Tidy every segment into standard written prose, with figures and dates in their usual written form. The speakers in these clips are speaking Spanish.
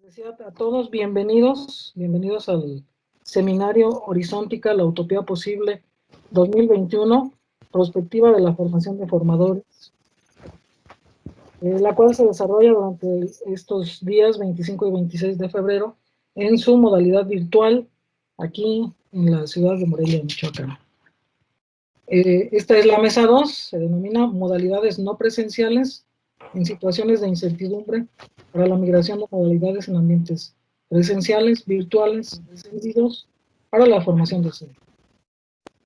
Decía a todos, bienvenidos al seminario Horizontica, la Utopía Posible 2021, prospectiva de la formación de formadores, la cual se desarrolla durante estos días 25 y 26 de febrero en su modalidad virtual aquí en la ciudad de Morelia, Michoacán. Esta es la mesa 2, se denomina modalidades no presenciales en situaciones de incertidumbre para la migración de modalidades en ambientes presenciales, virtuales, híbridos para la formación docente.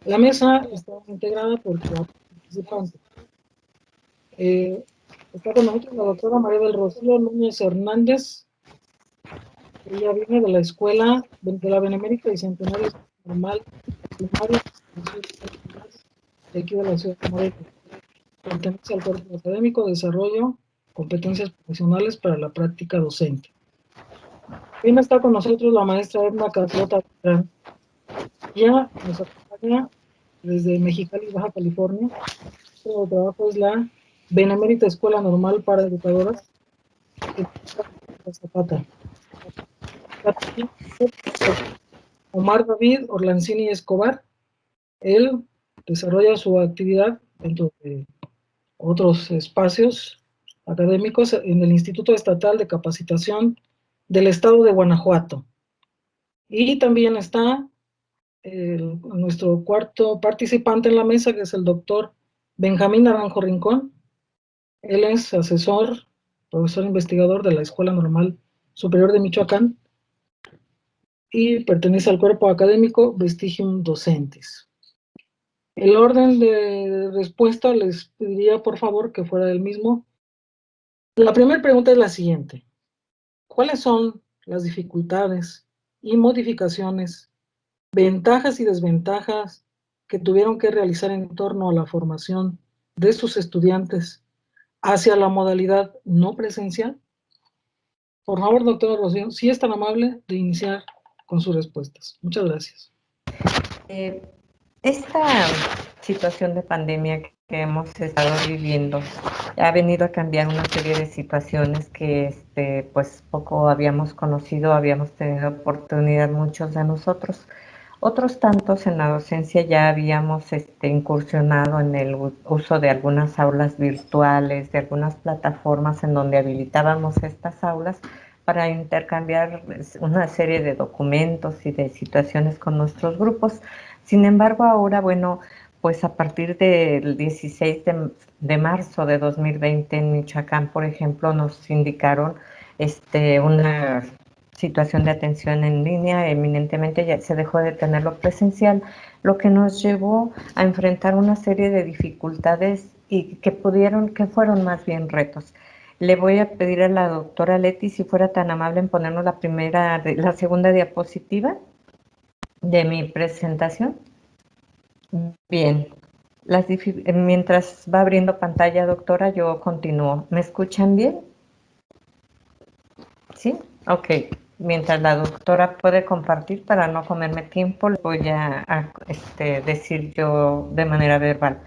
La mesa está integrada por 4 participantes. Está con nosotros la doctora María del Rocío Núñez Hernández. Ella viene de la escuela de la Benemérita y Centenario Normal Primaria de aquí de la ciudad de Morelia. Pertenece al cuerpo académico de desarrollo competencias profesionales para la práctica docente. También está con nosotros la maestra Edna Carlota Beltrán. Ella nos acompaña desde Mexicali, Baja California. Su trabajo es la Benemérita Escuela Normal para Educadoras de Zapata. Omar David Orlanzini Escobar. Él desarrolla su actividad dentro de otros espacios académicos en el Instituto Estatal de Capacitación del Estado de Guanajuato. Y también está nuestro cuarto participante en la mesa, que es el doctor Benjamín Naranjo Rincón. Él es asesor, profesor investigador de la Escuela Normal Superior de Michoacán y pertenece al cuerpo académico Vestigium Docentes. El orden de respuesta les pediría por favor que fuera el mismo. La primera pregunta es la siguiente: ¿cuáles son las dificultades y modificaciones, ventajas y desventajas que tuvieron que realizar en torno a la formación de sus estudiantes hacia la modalidad no presencial? Por favor, doctora Rocío, si es tan amable de iniciar con sus respuestas. Muchas gracias. Esta situación de pandemia que hemos estado viviendo ha venido a cambiar una serie de situaciones que pues poco habíamos conocido, habíamos tenido oportunidad muchos de nosotros. Otros tantos en la docencia ya habíamos incursionado en el uso de algunas aulas virtuales, de algunas plataformas en donde habilitábamos estas aulas para intercambiar una serie de documentos y de situaciones con nuestros grupos. Sin embargo, ahora, bueno, pues a partir del 16 de marzo de 2020 en Michoacán, por ejemplo, nos indicaron una situación de atención en línea, eminentemente ya se dejó de tenerlo presencial, lo que nos llevó a enfrentar una serie de dificultades y que fueron más bien retos. Le voy a pedir a la doctora Leti si fuera tan amable en ponernos la segunda diapositiva de mi presentación. Bien, mientras va abriendo pantalla, doctora, yo continúo. ¿Me escuchan bien? ¿Sí? Ok. Mientras la doctora puede compartir, para no comerme tiempo, le voy a decir yo de manera verbal.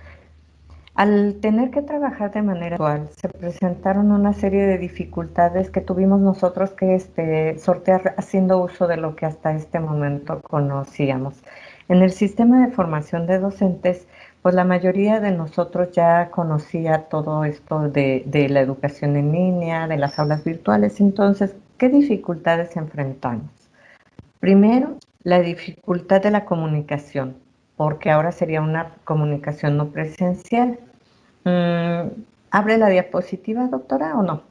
Al tener que trabajar de manera virtual, se presentaron una serie de dificultades que tuvimos nosotros que sortear haciendo uso de lo que hasta este momento conocíamos. En el sistema de formación de docentes, pues la mayoría de nosotros ya conocía todo esto de la educación en línea, de las aulas virtuales. Entonces, ¿qué dificultades enfrentamos? Primero, la dificultad de la comunicación, porque ahora sería una comunicación no presencial. ¿Abre la diapositiva, doctora, o no?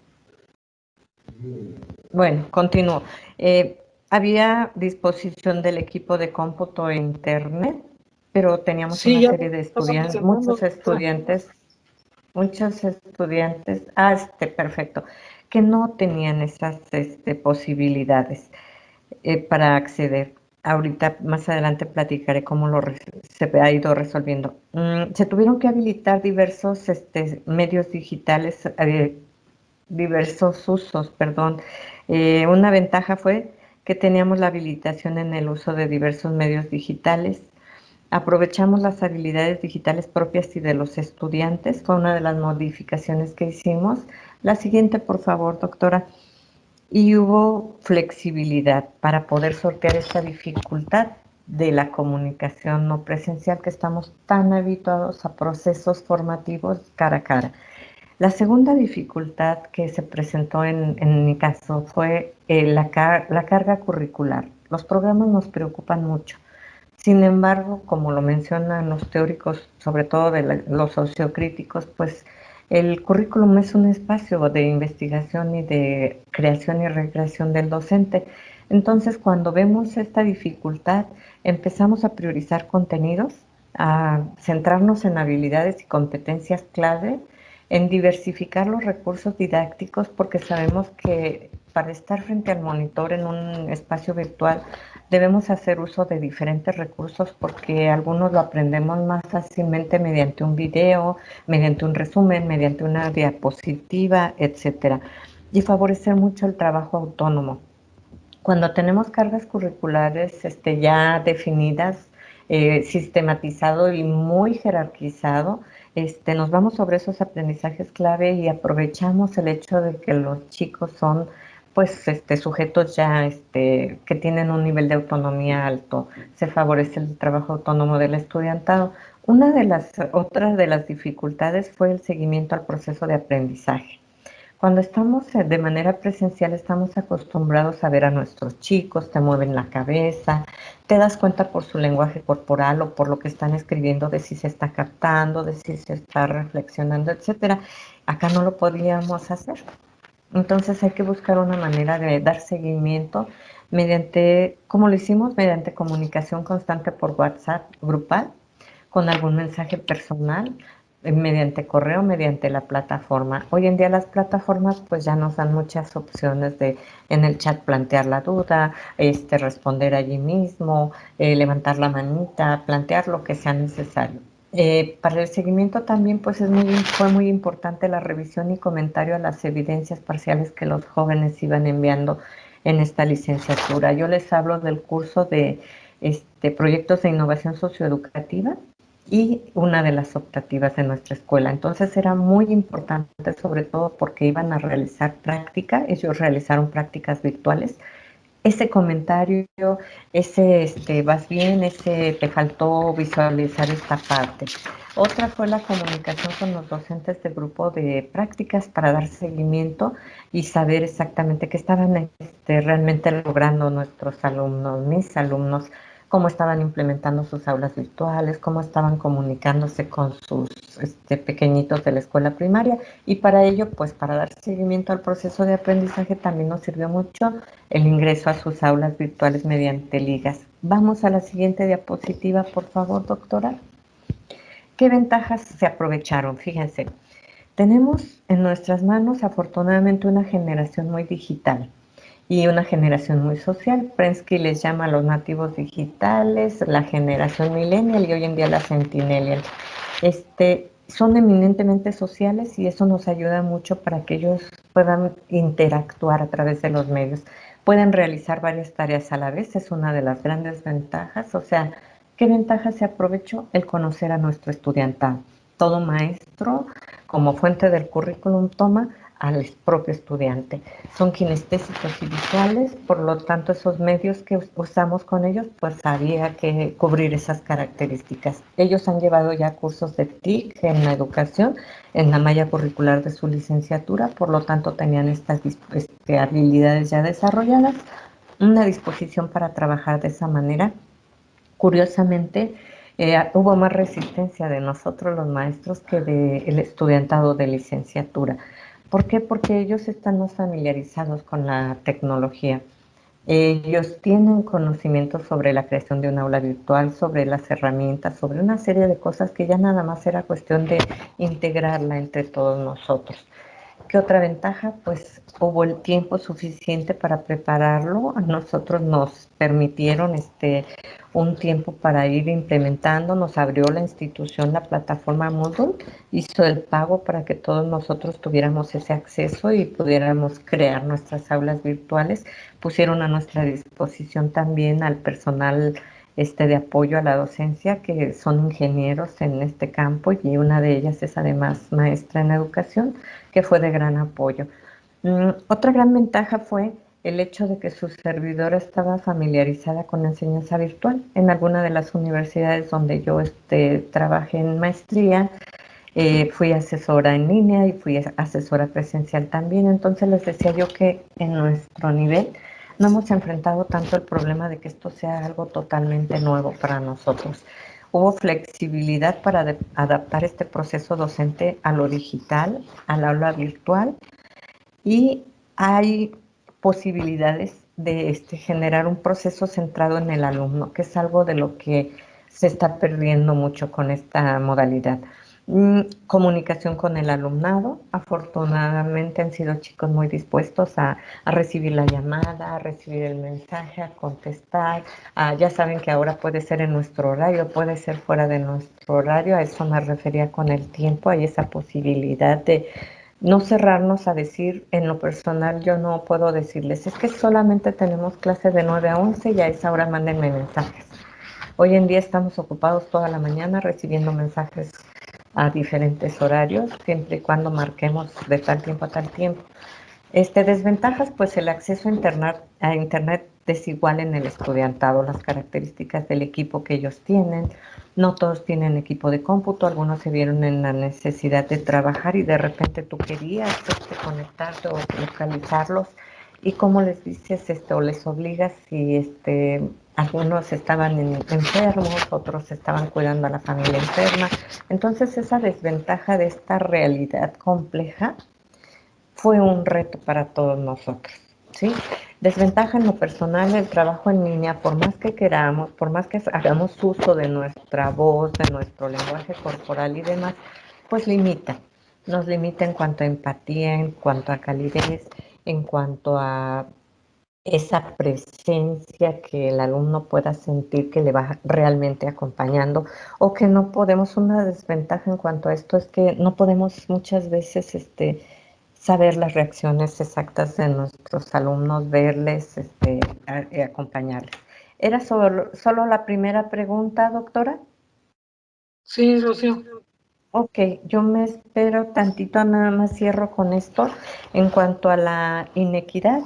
Bueno, continúo. Había disposición del equipo de cómputo e internet, pero teníamos una serie de estudiantes, muchos estudiantes, perfecto, que no tenían esas posibilidades para acceder. Ahorita más adelante platicaré cómo se ha ido resolviendo. Se tuvieron que habilitar diversos medios digitales, diversos usos, perdón. Una ventaja fue que teníamos la habilitación en el uso de diversos medios digitales. Aprovechamos las habilidades digitales propias y de los estudiantes, fue una de las modificaciones que hicimos. La siguiente, por favor, doctora. y hubo flexibilidad para poder sortear esta dificultad de la comunicación no presencial, que estamos tan habituados a procesos formativos cara a cara. La segunda dificultad que se presentó en mi caso fue la carga curricular. Los programas nos preocupan mucho. Sin embargo, como lo mencionan los teóricos, sobre todo los sociocríticos, pues el currículum es un espacio de investigación y de creación y recreación del docente. Entonces, cuando vemos esta dificultad, empezamos a priorizar contenidos, a centrarnos en habilidades y competencias clave, en diversificar los recursos didácticos, porque sabemos que para estar frente al monitor en un espacio virtual debemos hacer uso de diferentes recursos, porque algunos lo aprendemos más fácilmente mediante un video, mediante un resumen, mediante una diapositiva, etcétera, y favorecer mucho el trabajo autónomo. Cuando tenemos cargas curriculares ya definidas, sistematizado y muy jerarquizado, nos vamos sobre esos aprendizajes clave y aprovechamos el hecho de que los chicos son pues sujetos ya que tienen un nivel de autonomía alto. Se favorece el trabajo autónomo del estudiantado. Otra de las dificultades fue el seguimiento al proceso de aprendizaje. Cuando estamos de manera presencial, estamos acostumbrados a ver a nuestros chicos, te mueven la cabeza, te das cuenta por su lenguaje corporal o por lo que están escribiendo de si se está captando, de si se está reflexionando, etcétera. Acá no lo podíamos hacer. Entonces hay que buscar una manera de dar seguimiento mediante, ¿cómo lo hicimos? Mediante comunicación constante por WhatsApp grupal, con algún mensaje personal, mediante correo, mediante la plataforma. Hoy en día las plataformas pues ya nos dan muchas opciones de en el chat plantear la duda, responder allí mismo, levantar la manita, plantear lo que sea necesario. Para el seguimiento también pues fue muy importante la revisión y comentario a las evidencias parciales que los jóvenes iban enviando en esta licenciatura. Yo les hablo del curso de proyectos de innovación socioeducativa y una de las optativas de nuestra escuela. Entonces era muy importante, sobre todo porque iban a realizar práctica, ellos realizaron prácticas virtuales. Ese comentario, vas bien, ese te faltó visualizar esta parte. Otra fue la comunicación con los docentes del grupo de prácticas para dar seguimiento y saber exactamente qué estaban realmente logrando nuestros alumnos, mis alumnos, cómo estaban implementando sus aulas virtuales, cómo estaban comunicándose con sus pequeñitos de la escuela primaria. Y para ello, pues para dar seguimiento al proceso de aprendizaje también nos sirvió mucho el ingreso a sus aulas virtuales mediante ligas. Vamos a la siguiente diapositiva, por favor, doctora. ¿Qué ventajas se aprovecharon? Fíjense, tenemos en nuestras manos afortunadamente una generación muy digital y una generación muy social. Prensky les llama a los nativos digitales, la generación millennial y hoy en día la centennial. Son eminentemente sociales y eso nos ayuda mucho para que ellos puedan interactuar a través de los medios. Pueden realizar varias tareas a la vez, es una de las grandes ventajas. O sea, ¿qué ventaja se aprovechó? El conocer a nuestro estudiantado. Todo maestro, como fuente del currículum, toma al propio estudiante. Son kinestésicos y visuales, por lo tanto esos medios que usamos con ellos, pues había que cubrir esas características. Ellos han llevado ya cursos de TIC en la educación, en la malla curricular de su licenciatura, por lo tanto tenían estas habilidades ya desarrolladas, una disposición para trabajar de esa manera. Curiosamente, hubo más resistencia de nosotros los maestros que del estudiantado de licenciatura. ¿Por qué? Porque ellos están más familiarizados con la tecnología. Ellos tienen conocimientos sobre la creación de un aula virtual, sobre las herramientas, sobre una serie de cosas que ya nada más era cuestión de integrarla entre todos nosotros. ¿Qué otra ventaja? Pues hubo el tiempo suficiente para prepararlo. A nosotros nos permitieron un tiempo para ir implementando, nos abrió la institución la plataforma Moodle, hizo el pago para que todos nosotros tuviéramos ese acceso y pudiéramos crear nuestras aulas virtuales. Pusieron a nuestra disposición también al personal de apoyo a la docencia, que son ingenieros en este campo y una de ellas es además maestra en educación, que fue de gran apoyo. Otra gran ventaja fue el hecho de que su servidora estaba familiarizada con la enseñanza virtual. En alguna de las universidades donde yo trabajé en maestría, fui asesora en línea y fui asesora presencial también. Entonces les decía yo que en nuestro nivel no hemos enfrentado tanto el problema de que esto sea algo totalmente nuevo para nosotros. Hubo flexibilidad para adaptar este proceso docente a lo digital, al aula virtual, y hay posibilidades de generar un proceso centrado en el alumno, que es algo de lo que se está perdiendo mucho con esta modalidad. Comunicación con el alumnado. Afortunadamente han sido chicos muy dispuestos a recibir la llamada, a recibir el mensaje, a contestar. Ya saben que ahora puede ser en nuestro horario, puede ser fuera de nuestro horario. A eso me refería con el tiempo. Hay esa posibilidad de no cerrarnos a decir, en lo personal yo no puedo decirles, es que solamente tenemos clase de 9 a 11 y a esa hora mándenme mensajes. Hoy en día estamos ocupados toda la mañana recibiendo mensajes a diferentes horarios, siempre y cuando marquemos de tal tiempo a tal tiempo. Desventajas, pues el acceso a internet desigual en el estudiantado, las características del equipo que ellos tienen. No todos tienen equipo de cómputo, algunos se vieron en la necesidad de trabajar y de repente tú querías conectarte o localizarlos, y cómo les dices o les obligas si algunos estaban enfermos, otros estaban cuidando a la familia enferma. Entonces esa desventaja de esta realidad compleja fue un reto para todos nosotros, ¿sí? Desventaja en lo personal, el trabajo en línea, por más que queramos, por más que hagamos uso de nuestra voz, de nuestro lenguaje corporal y demás, pues nos limita en cuanto a empatía, en cuanto a calidez, en cuanto a esa presencia que el alumno pueda sentir que le va realmente acompañando, o que no podemos. Una desventaja en cuanto a esto es que no podemos muchas veces saber las reacciones exactas de nuestros alumnos, verles, acompañarles. ¿Era solo la primera pregunta, doctora? Sí, Rocío. Ok, yo me espero tantito, nada más cierro con esto. En cuanto a la inequidad,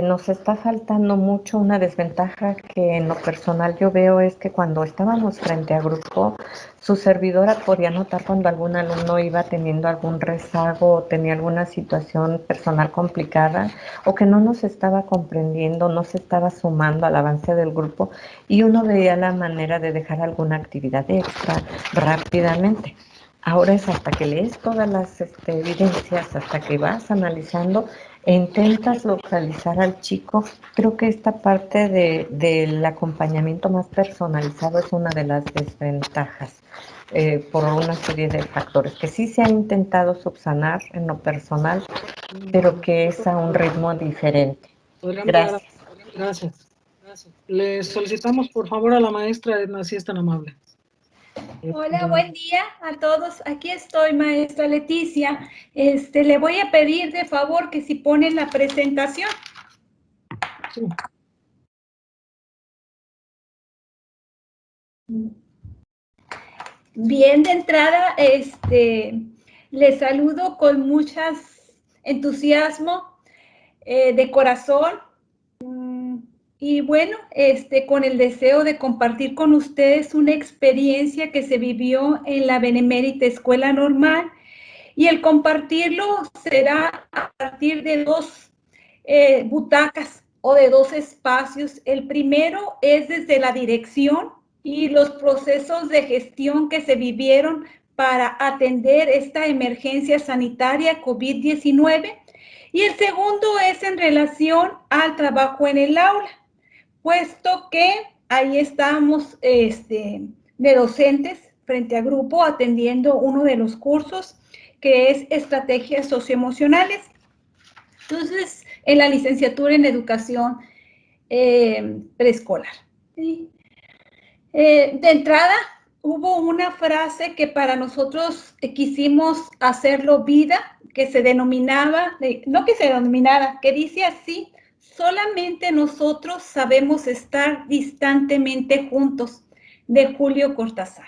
nos está faltando mucho. Una desventaja que en lo personal yo veo es que cuando estábamos frente a grupo, su servidora podía notar cuando algún alumno iba teniendo algún rezago o tenía alguna situación personal complicada, o que no nos estaba comprendiendo, no se estaba sumando al avance del grupo, y uno veía la manera de dejar alguna actividad extra rápidamente. Ahora es hasta que lees todas las evidencias, hasta que vas analizando e intentas localizar al chico. Creo que esta parte del acompañamiento más personalizado es una de las desventajas, por una serie de factores que sí se ha intentado subsanar en lo personal, pero que es a un ritmo diferente. Gracias. Gracias. Le solicitamos, por favor, a la maestra Edna, si es tan amable. Hola, buen día a todos. Aquí estoy, maestra Leticia. Le voy a pedir de favor que si ponen la presentación. Sí. Bien, de entrada, les saludo con mucho entusiasmo, de corazón. Y bueno, con el deseo de compartir con ustedes una experiencia que se vivió en la Benemérita Escuela Normal, y el compartirlo será a partir de dos butacas o de dos espacios. El primero es desde la dirección y los procesos de gestión que se vivieron para atender esta emergencia sanitaria COVID-19, y el segundo es en relación al trabajo en el aula, puesto que ahí estamos de docentes frente a grupo atendiendo uno de los cursos que es estrategias socioemocionales. Entonces, en la licenciatura en educación preescolar. ¿Sí? De entrada, hubo una frase que para nosotros quisimos hacerlo vida, que se denominaba, no que se denominara, que dice así: solamente nosotros sabemos estar distantemente juntos, de Julio Cortázar.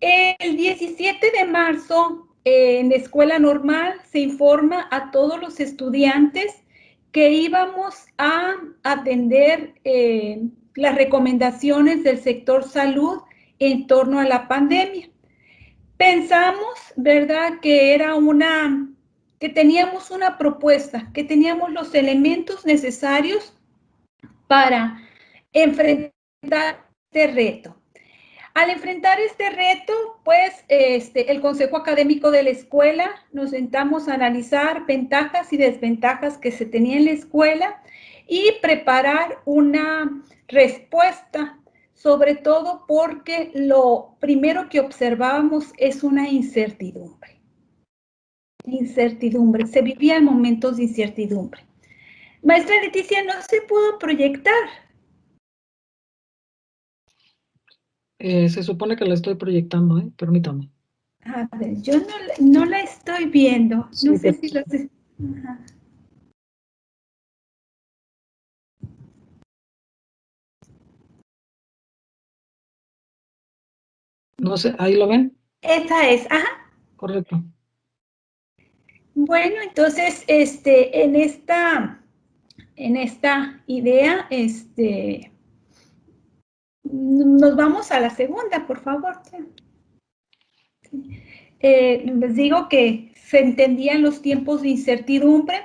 El 17 de marzo en la escuela normal se informa a todos los estudiantes que íbamos a atender las recomendaciones del sector salud en torno a la pandemia. Pensamos, ¿verdad?, que teníamos una propuesta, que teníamos los elementos necesarios para enfrentar este reto. Al enfrentar este reto, pues, el Consejo Académico de la escuela nos sentamos a analizar ventajas y desventajas que se tenía en la escuela y preparar una respuesta, sobre todo porque lo primero que observábamos es una incertidumbre. Incertidumbre, se vivían momentos de incertidumbre. Maestra Leticia, no se pudo proyectar. Se supone que la estoy proyectando, permítame. A ver, yo no la estoy viendo. No Sí, sé si lo sé. Ajá. No sé, ¿ahí lo ven? Esa es, ajá. Correcto. Bueno, entonces, en esta idea, nos vamos a la segunda, por favor. Les digo que se entendían los tiempos de incertidumbre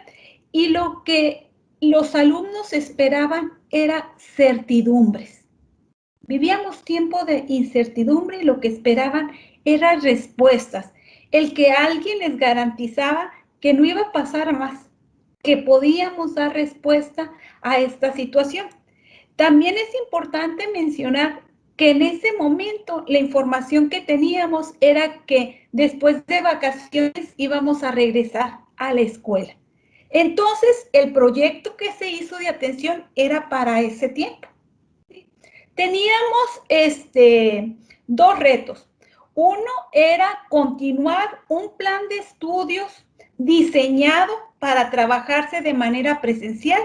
y lo que los alumnos esperaban era certidumbres. Vivíamos tiempo de incertidumbre y lo que esperaban eran respuestas. El que alguien les garantizaba que no iba a pasar más, que podíamos dar respuesta a esta situación. También es importante mencionar que en ese momento la información que teníamos era que después de vacaciones íbamos a regresar a la escuela. Entonces, el proyecto que se hizo de atención era para ese tiempo. Teníamos dos retos. Uno era continuar un plan de estudios diseñado para trabajarse de manera presencial,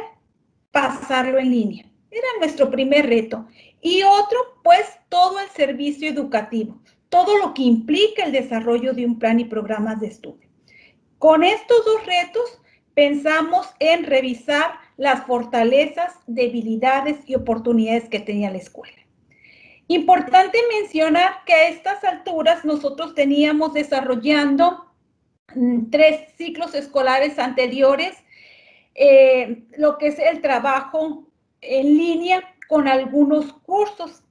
pasarlo en línea. Era nuestro primer reto. Y otro, pues, todo el servicio educativo, todo lo que implica el desarrollo de un plan y programas de estudio. Con estos dos retos, pensamos en revisar las fortalezas, debilidades y oportunidades que tenía la escuela. Importante mencionar que a estas alturas nosotros teníamos desarrollando 3 ciclos escolares anteriores, lo que es el trabajo en línea con algunos cursos.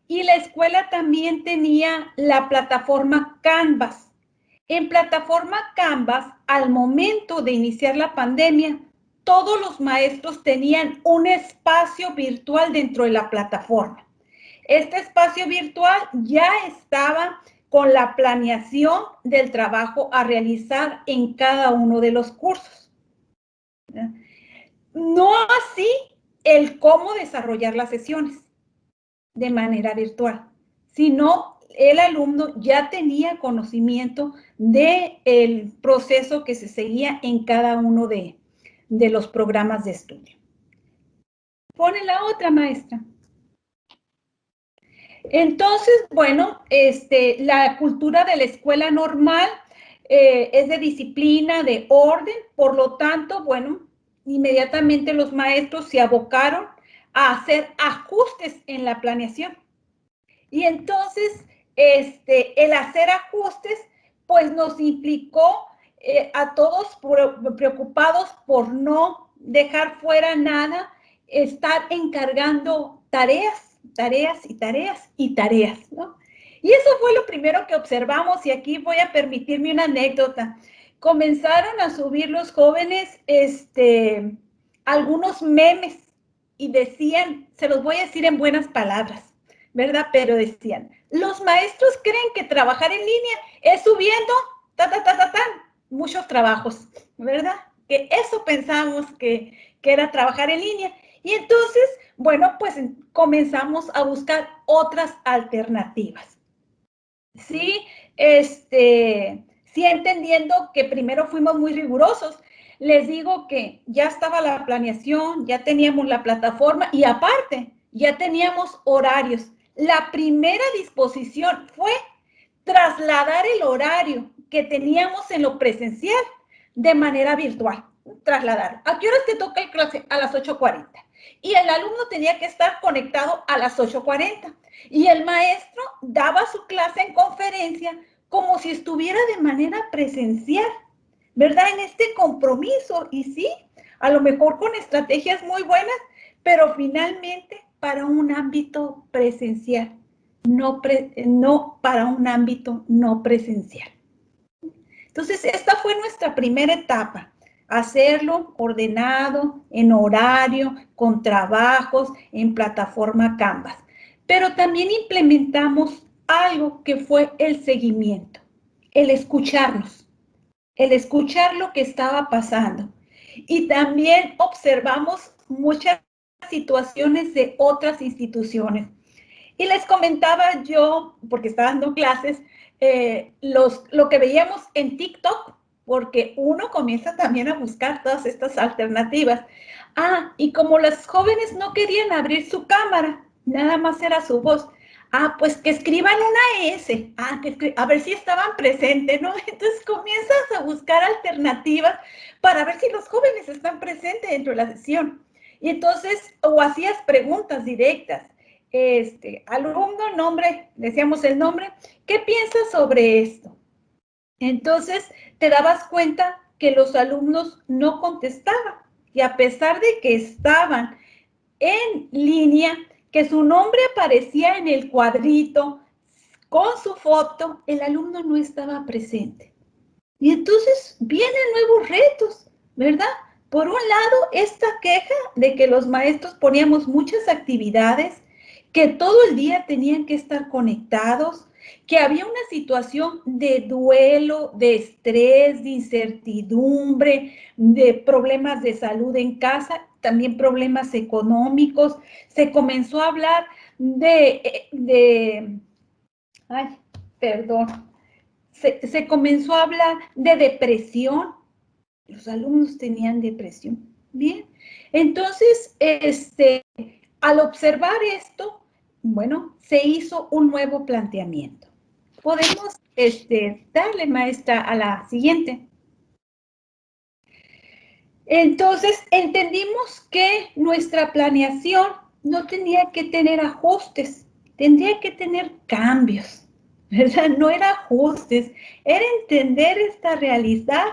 Y la escuela también tenía la plataforma Canvas. En plataforma Canvas, al momento de iniciar la pandemia, todos los maestros tenían un espacio virtual dentro de la plataforma. Este espacio virtual ya estaba con la planeación del trabajo a realizar en cada uno de los cursos. No así el cómo desarrollar las sesiones de manera virtual, sino el alumno ya tenía conocimiento del proceso que se seguía en cada uno de los programas de estudio. Pone la otra, maestra. Entonces, bueno, la cultura de la escuela normal es de disciplina, de orden, por lo tanto, bueno, inmediatamente los maestros se abocaron a hacer ajustes en la planeación. Y entonces, el hacer ajustes, pues nos implicó a todos preocupados por no dejar fuera nada, estar encargando tareas, ¿no? Y eso fue lo primero que observamos, y aquí voy a permitirme una anécdota. Comenzaron a subir los jóvenes algunos memes y decían, se los voy a decir en buenas palabras, ¿verdad? Pero decían, los maestros creen que trabajar en línea es subiendo, muchos trabajos, ¿verdad? Que eso pensamos que era trabajar en línea. Y entonces, bueno, pues comenzamos a buscar otras alternativas. Sí, sí, entendiendo que primero fuimos muy rigurosos. Les digo que ya estaba la planeación, ya teníamos la plataforma y aparte ya teníamos horarios. La primera disposición fue trasladar el horario que teníamos en lo presencial de manera virtual. Trasladar. ¿A qué horas te toca el clase? A las 8:40. Y el alumno tenía que estar conectado a las 8:40. Y el maestro daba su clase en conferencia como si estuviera de manera presencial, ¿verdad? En este compromiso. Y sí, a lo mejor con estrategias muy buenas, pero finalmente para un ámbito presencial, no para un ámbito no presencial. Entonces, esta fue nuestra primera etapa, hacerlo ordenado, en horario, con trabajos, en plataforma Canvas. Pero también implementamos algo que fue el seguimiento, el escucharnos, el escuchar lo que estaba pasando. Y también observamos muchas situaciones de otras instituciones. Y les comentaba yo, porque estaba dando clases, lo que veíamos en TikTok, porque uno comienza también a buscar todas estas alternativas. Ah, y como las jóvenes no querían abrir su cámara, nada más era su voz. Ah, pues que escriban una S. Ah, a ver si estaban presentes, ¿no? Entonces comienzas a buscar alternativas para ver si los jóvenes están presentes dentro de la sesión. Y entonces, o hacías preguntas directas. Alumno, nombre, decíamos el nombre, ¿qué piensas sobre esto? Entonces, te dabas cuenta que los alumnos no contestaban y a pesar de que estaban en línea, que su nombre aparecía en el cuadrito con su foto, el alumno no estaba presente. Y entonces vienen nuevos retos, ¿verdad? Por un lado, esta queja de que los maestros poníamos muchas actividades, que todo el día tenían que estar conectados, que había una situación de duelo, de estrés, de incertidumbre, de problemas de salud en casa, también problemas económicos. Se comenzó a hablar se comenzó a hablar de depresión. Los alumnos tenían depresión. Bien, entonces, al observar esto, bueno, se hizo un nuevo planteamiento. Podemos darle, maestra, a la siguiente. Entonces, entendimos que nuestra planeación no tenía que tener ajustes, tendría que tener cambios, ¿verdad? No era ajustes, era entender esta realidad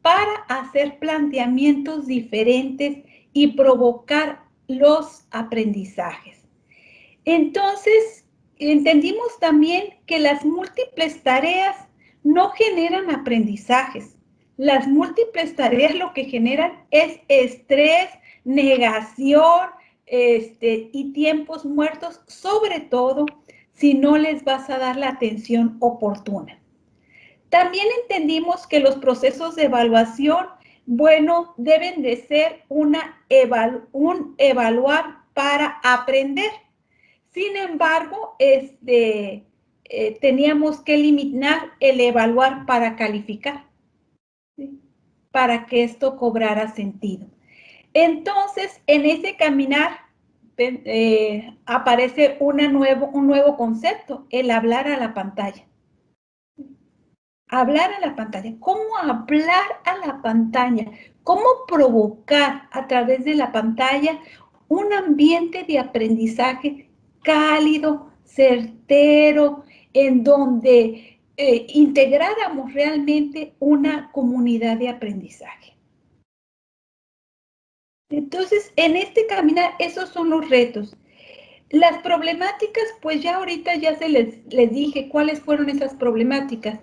para hacer planteamientos diferentes y provocar los aprendizajes. Entonces, entendimos también que las múltiples tareas no generan aprendizajes. Las múltiples tareas lo que generan es estrés, negación, y tiempos muertos, sobre todo si no les vas a dar la atención oportuna. También entendimos que los procesos de evaluación, bueno, deben de ser un evaluar para aprender. Sin embargo, teníamos que eliminar el evaluar para calificar, ¿sí? Para que esto cobrara sentido. Entonces, en ese caminar aparece un nuevo concepto, el hablar a la pantalla. Hablar a la pantalla. ¿Cómo hablar a la pantalla? ¿Cómo provocar a través de la pantalla un ambiente de aprendizaje cálido, certero, en donde integráramos realmente una comunidad de aprendizaje? Entonces, en este caminar, esos son los retos. Las problemáticas, pues ya ahorita ya les dije cuáles fueron esas problemáticas.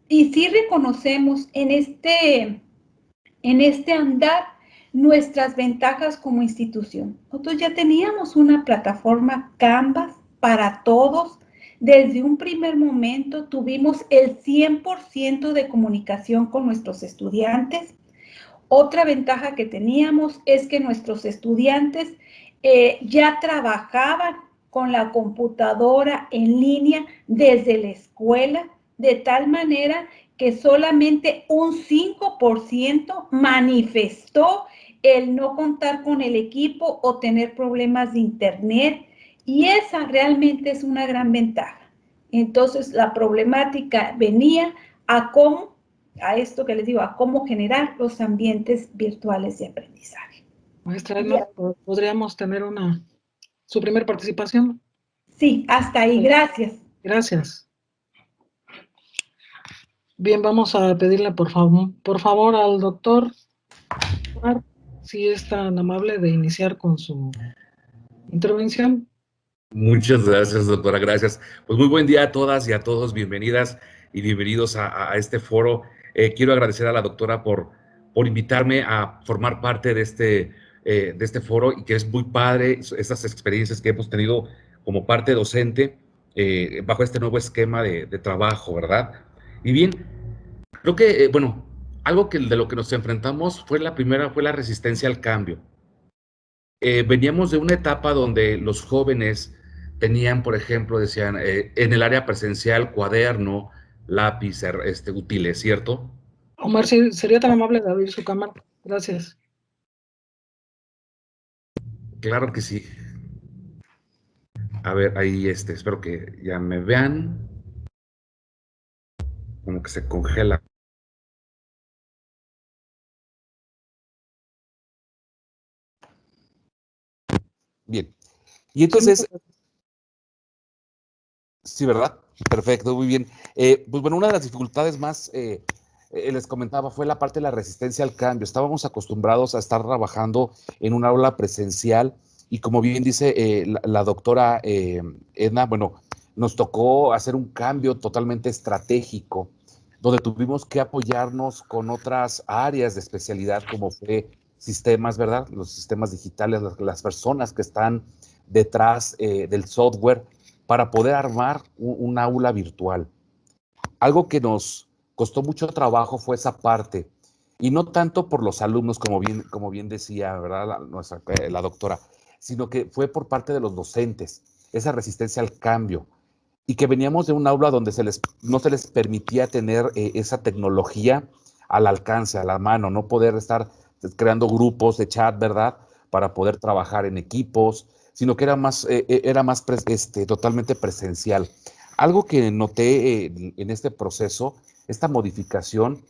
Y sí reconocemos en este andar nuestras ventajas como institución. Nosotros ya teníamos una plataforma Canvas para todos. Desde un primer momento tuvimos el 100% de comunicación con nuestros estudiantes. Otra ventaja que teníamos es que nuestros estudiantes ya trabajaban con la computadora en línea desde la escuela, de tal manera que solamente un 5% manifestó el no contar con el equipo o tener problemas de internet, y esa realmente es una gran ventaja. Entonces, la problemática venía a cómo, a esto que les digo, a cómo generar los ambientes virtuales de aprendizaje. Maestra Edna, ¿podríamos tener su primer participación? Sí, hasta ahí, gracias. Gracias. Bien, vamos a pedirle por favor al doctor, si es tan amable de iniciar con su intervención. Muchas gracias, doctora, gracias. Pues muy buen día a todas y a todos, bienvenidas y bienvenidos a este foro. Quiero agradecer a la doctora por invitarme a formar parte de este foro, y que es muy padre estas experiencias que hemos tenido como parte docente bajo este nuevo esquema de trabajo, ¿verdad? Y bien, creo que, bueno, algo de lo que nos enfrentamos fue la resistencia al cambio. Veníamos de una etapa donde los jóvenes tenían, por ejemplo, decían, en el área presencial, cuaderno, lápiz, útiles, ¿cierto? Omar, sería tan amable de abrir su cámara. Gracias. Claro que sí. A ver, ahí espero que ya me vean. Como que se congela. Bien. Y entonces, sí, ¿verdad? Perfecto, muy bien. Pues bueno, una de las dificultades más, les comentaba, fue la parte de la resistencia al cambio. Estábamos acostumbrados a estar trabajando en un aula presencial, y como bien dice la doctora Edna, bueno, nos tocó hacer un cambio totalmente estratégico, donde tuvimos que apoyarnos con otras áreas de especialidad, como fue sistemas, ¿verdad? Los sistemas digitales, las personas que están detrás del software, para poder armar un aula virtual. Algo que nos costó mucho trabajo fue esa parte, y no tanto por los alumnos, como bien decía, ¿verdad? La doctora, sino que fue por parte de los docentes, esa resistencia al cambio, y que veníamos de un aula donde no se les permitía tener esa tecnología al alcance, a la mano, no poder estar creando grupos de chat, ¿verdad? Para poder trabajar en equipos, sino que era más totalmente presencial. Algo que noté en este proceso, esta modificación,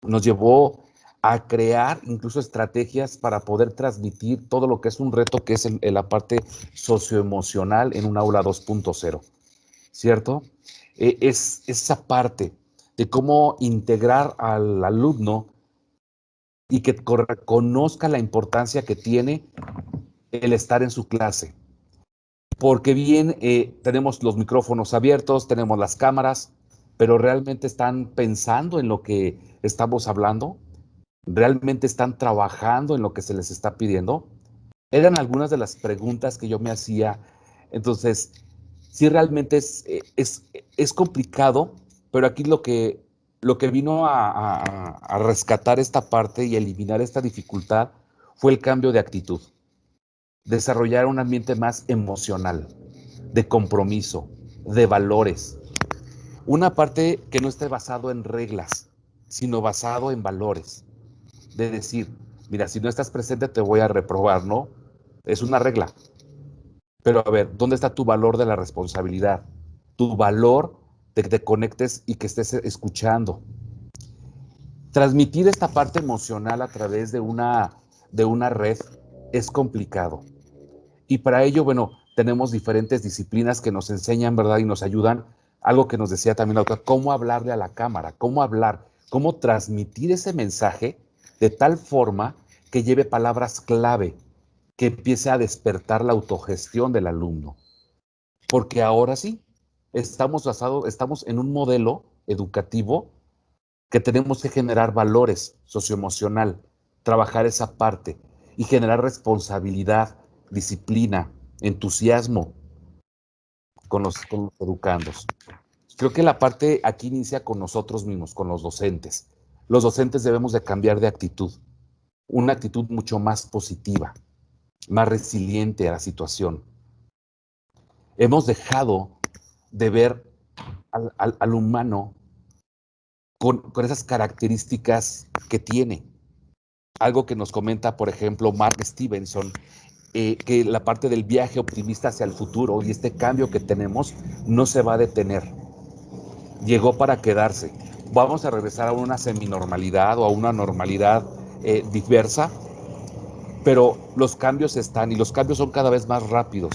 nos llevó a crear incluso estrategias para poder transmitir todo lo que es un reto, que es la parte socioemocional en un aula 2.0, ¿cierto? Es esa parte de cómo integrar al alumno y que reconozca la importancia que tiene el estar en su clase. Porque bien, tenemos los micrófonos abiertos, tenemos las cámaras, pero ¿realmente están pensando en lo que estamos hablando? ¿Realmente están trabajando en lo que se les está pidiendo? Eran algunas de las preguntas que yo me hacía. Entonces, sí, realmente es complicado, pero aquí lo que vino a rescatar esta parte y eliminar esta dificultad fue el cambio de actitud. Desarrollar un ambiente más emocional, de compromiso, de valores. Una parte que no esté basado en reglas, sino basado en valores. De decir, mira, si no estás presente te voy a reprobar, ¿no? Es una regla. Pero a ver, ¿dónde está tu valor de la responsabilidad? Tu valor de que te conectes y que estés escuchando. Transmitir esta parte emocional a través de una red es complicado. Y para ello, bueno, tenemos diferentes disciplinas que nos enseñan, ¿verdad? Y nos ayudan. Algo que nos decía también la otra, cómo hablarle a la cámara, cómo hablar, cómo transmitir ese mensaje de tal forma que lleve palabras clave, que empiece a despertar la autogestión del alumno. Porque ahora sí, estamos en un modelo educativo que tenemos que generar valores socioemocional, trabajar esa parte y generar responsabilidad, disciplina, entusiasmo con los educandos. Creo que la parte aquí inicia con nosotros mismos, con los docentes. Los docentes debemos de cambiar de actitud, una actitud mucho más positiva, más resiliente a la situación. Hemos dejado de ver al humano con esas características que tiene. Algo que nos comenta, por ejemplo, Mark Stevenson, que la parte del viaje optimista hacia el futuro y este cambio que tenemos no se va a detener. Llegó para quedarse. Vamos a regresar a una seminormalidad o a una normalidad diversa, pero los cambios están y los cambios son cada vez más rápidos.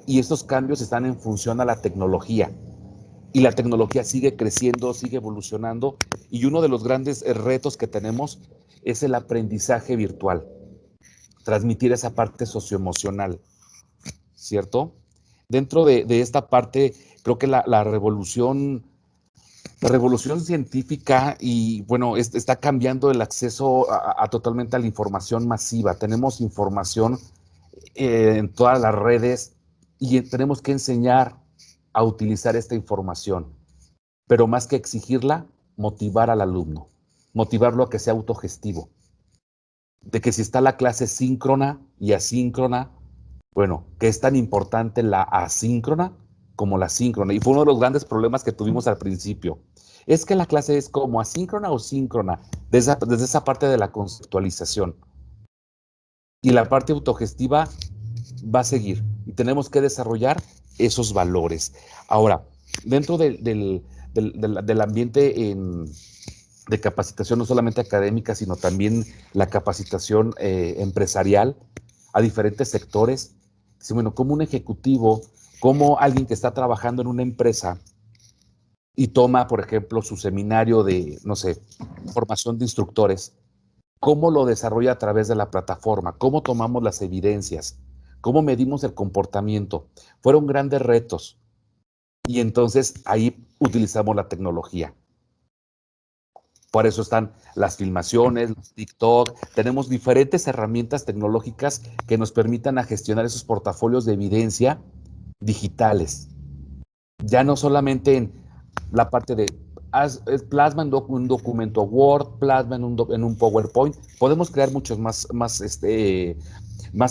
Y estos cambios están en función a la tecnología. Y la tecnología sigue creciendo, sigue evolucionando. Y uno de los grandes retos que tenemos es el aprendizaje virtual. Transmitir esa parte socioemocional, ¿cierto? Dentro de esta parte, creo que la revolución científica y, bueno, está cambiando el acceso a totalmente a la información masiva. Tenemos información en todas las redes y tenemos que enseñar a utilizar esta información, pero más que exigirla, motivar al alumno, motivarlo a que sea autogestivo, de que si está la clase síncrona y asíncrona, bueno, que es tan importante la asíncrona como la síncrona. Y fue uno de los grandes problemas que tuvimos al principio. Es que la clase es como asíncrona o síncrona, desde esa parte de la conceptualización. Y la parte autogestiva va a seguir y tenemos que desarrollar esos valores. Ahora, dentro del ambiente de capacitación, no solamente académica, sino también la capacitación empresarial a diferentes sectores, bueno, como un ejecutivo, como alguien que está trabajando en una empresa y toma, por ejemplo, su seminario de, no sé, formación de instructores, cómo lo desarrolla a través de la plataforma, cómo tomamos las evidencias, cómo medimos el comportamiento. Fueron grandes retos y entonces ahí utilizamos la tecnología. Por eso están las filmaciones, los TikTok, tenemos diferentes herramientas tecnológicas que nos permitan a gestionar esos portafolios de evidencia digitales. Ya no solamente en la parte de plasma en un documento Word, plasma en un PowerPoint. Podemos crear muchos más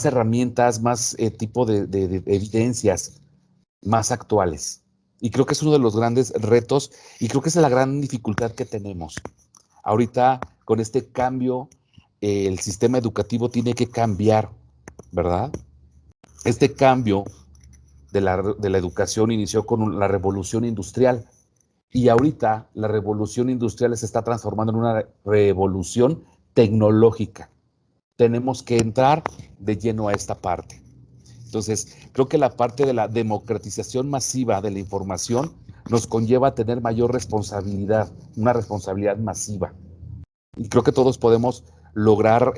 herramientas, más tipo de evidencias más actuales. Y creo que es uno de los grandes retos y creo que esa es la gran dificultad que tenemos. Ahorita, con este cambio, el sistema educativo tiene que cambiar, ¿verdad? Este cambio de la educación inició con la revolución industrial. Y ahorita la revolución industrial se está transformando en una revolución tecnológica. Tenemos que entrar de lleno a esta parte. Entonces, creo que la parte de la democratización masiva de la información nos conlleva a tener mayor responsabilidad, una responsabilidad masiva. Y creo que todos podemos lograr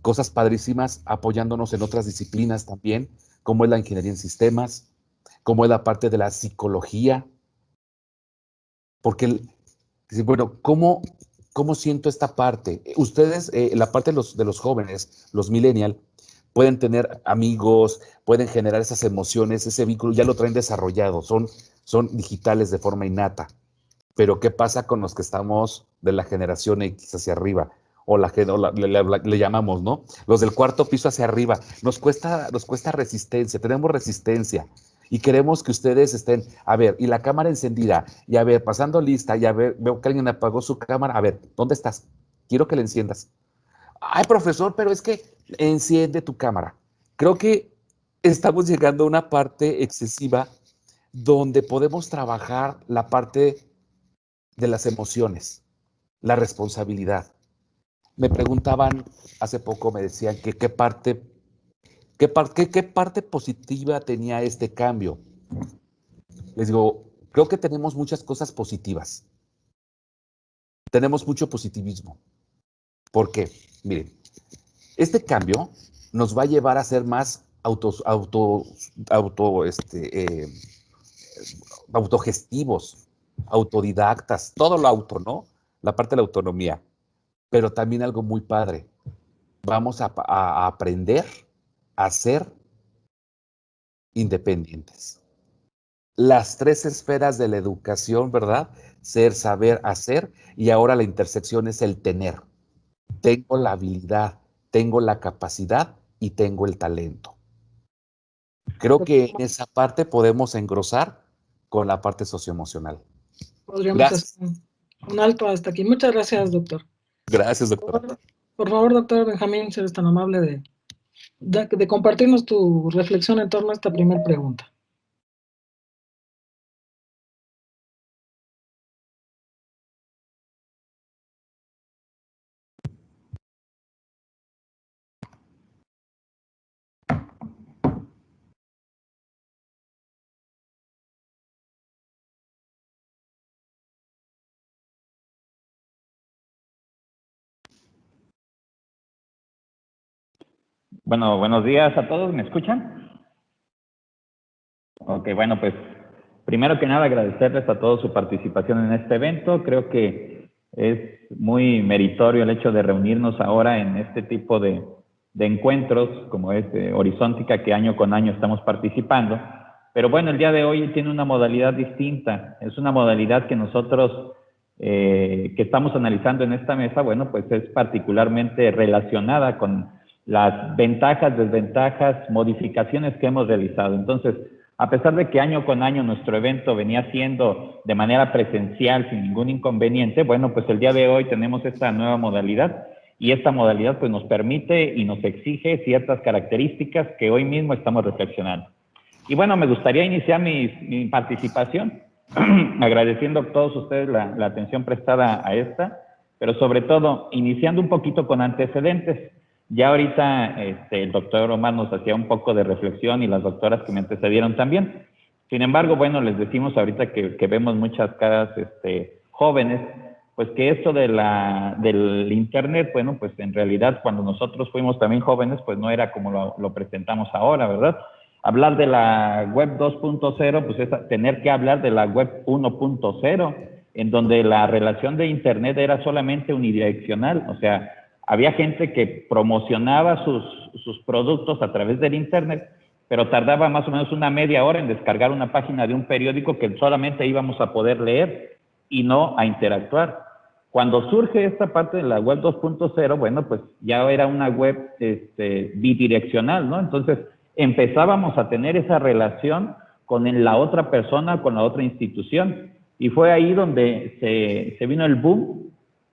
cosas padrísimas apoyándonos en otras disciplinas también, como es la ingeniería en sistemas, como es la parte de la psicología. Porque, bueno, ¿cómo siento esta parte? Ustedes, la parte de los jóvenes, los millennials, pueden tener amigos, pueden generar esas emociones, ese vínculo, ya lo traen desarrollado, son digitales de forma innata. Pero ¿qué pasa con los que estamos de la generación X hacia arriba? Le llamamos, ¿no? Los del cuarto piso hacia arriba. Nos cuesta resistencia, tenemos resistencia. Y queremos que ustedes estén, a ver, y la cámara encendida, y a ver, pasando lista, y a ver, veo que alguien apagó su cámara, a ver, ¿dónde estás? Quiero que la enciendas. Ay, profesor, pero es que enciende tu cámara. Creo que estamos llegando a una parte excesiva donde podemos trabajar la parte de las emociones, la responsabilidad. Me preguntaban hace poco, me decían que qué parte positiva tenía este cambio. Les digo, creo que tenemos muchas cosas positivas. Tenemos mucho positivismo. ¿Por qué? Miren, este cambio nos va a llevar a ser más autogestivos, autodidactas, todo lo auto, ¿no? La parte de la autonomía. Pero también algo muy padre. Vamos a aprender a ser independientes. Las tres esferas de la educación, ¿verdad? Ser, saber, hacer, y ahora la intersección es el tener. Tengo la habilidad, tengo la capacidad y tengo el talento. Creo que en esa parte podemos engrosar con la parte socioemocional. Podríamos hacer un alto hasta aquí. Muchas gracias, doctor. Gracias, doctor. Por favor, doctor Benjamín, si eres tan amable de de compartirnos tu reflexión en torno a esta primera pregunta. Bueno, buenos días a todos, ¿me escuchan? Ok, bueno, pues primero que nada agradecerles a todos su participación en este evento. Creo que es muy meritorio el hecho de reunirnos ahora en este tipo de encuentros, como es Horizontica, que año con año estamos participando. Pero bueno, el día de hoy tiene una modalidad distinta. Es una modalidad que nosotros, que estamos analizando en esta mesa, bueno, pues es particularmente relacionada con las ventajas, desventajas, modificaciones que hemos realizado. Entonces, a pesar de que año con año nuestro evento venía siendo de manera presencial sin ningún inconveniente, bueno, pues el día de hoy tenemos esta nueva modalidad y esta modalidad pues nos permite y nos exige ciertas características que hoy mismo estamos reflexionando. Y bueno, me gustaría iniciar mi participación agradeciendo a todos ustedes la atención prestada a esta, pero sobre todo iniciando un poquito con antecedentes. Ya ahorita el doctor Omar nos hacía un poco de reflexión y las doctoras que me antecedieron también. Sin embargo, bueno, les decimos ahorita que vemos muchas caras jóvenes, pues que esto del Internet, bueno, pues en realidad cuando nosotros fuimos también jóvenes, pues no era como lo presentamos ahora, ¿verdad? Hablar de la web 2.0, pues es tener que hablar de la web 1.0, en donde la relación de Internet era solamente unidireccional, o sea, había gente que promocionaba sus productos a través del Internet, pero tardaba más o menos una media hora en descargar una página de un periódico que solamente íbamos a poder leer y no a interactuar. Cuando surge esta parte de la web 2.0, bueno, pues ya era una web bidireccional, ¿no? Entonces empezábamos a tener esa relación con la otra persona, con la otra institución. Y fue ahí donde se vino el boom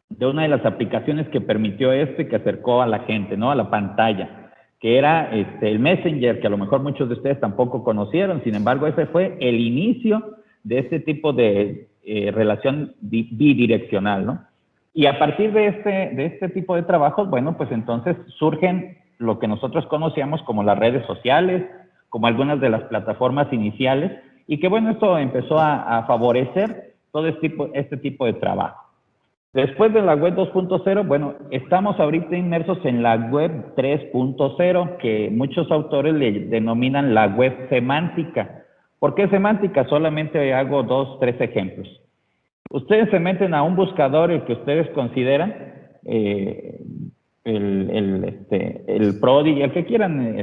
de una de las aplicaciones que permitió que acercó a la gente, ¿no? A la pantalla, que era el Messenger, que a lo mejor muchos de ustedes tampoco conocieron. Sin embargo, ese fue el inicio de este tipo de relación bidireccional, ¿no? Y a partir de este tipo de trabajos, bueno, pues entonces surgen lo que nosotros conocíamos como las redes sociales, como algunas de las plataformas iniciales, y que bueno, esto empezó a favorecer todo este tipo de trabajo. Después de la web 2.0, bueno, estamos ahorita inmersos en la web 3.0, que muchos autores le denominan la web semántica. ¿Por qué semántica? Solamente hago 2, 3 ejemplos. Ustedes se meten a un buscador, el que ustedes consideran, el Prodigy, el que quieran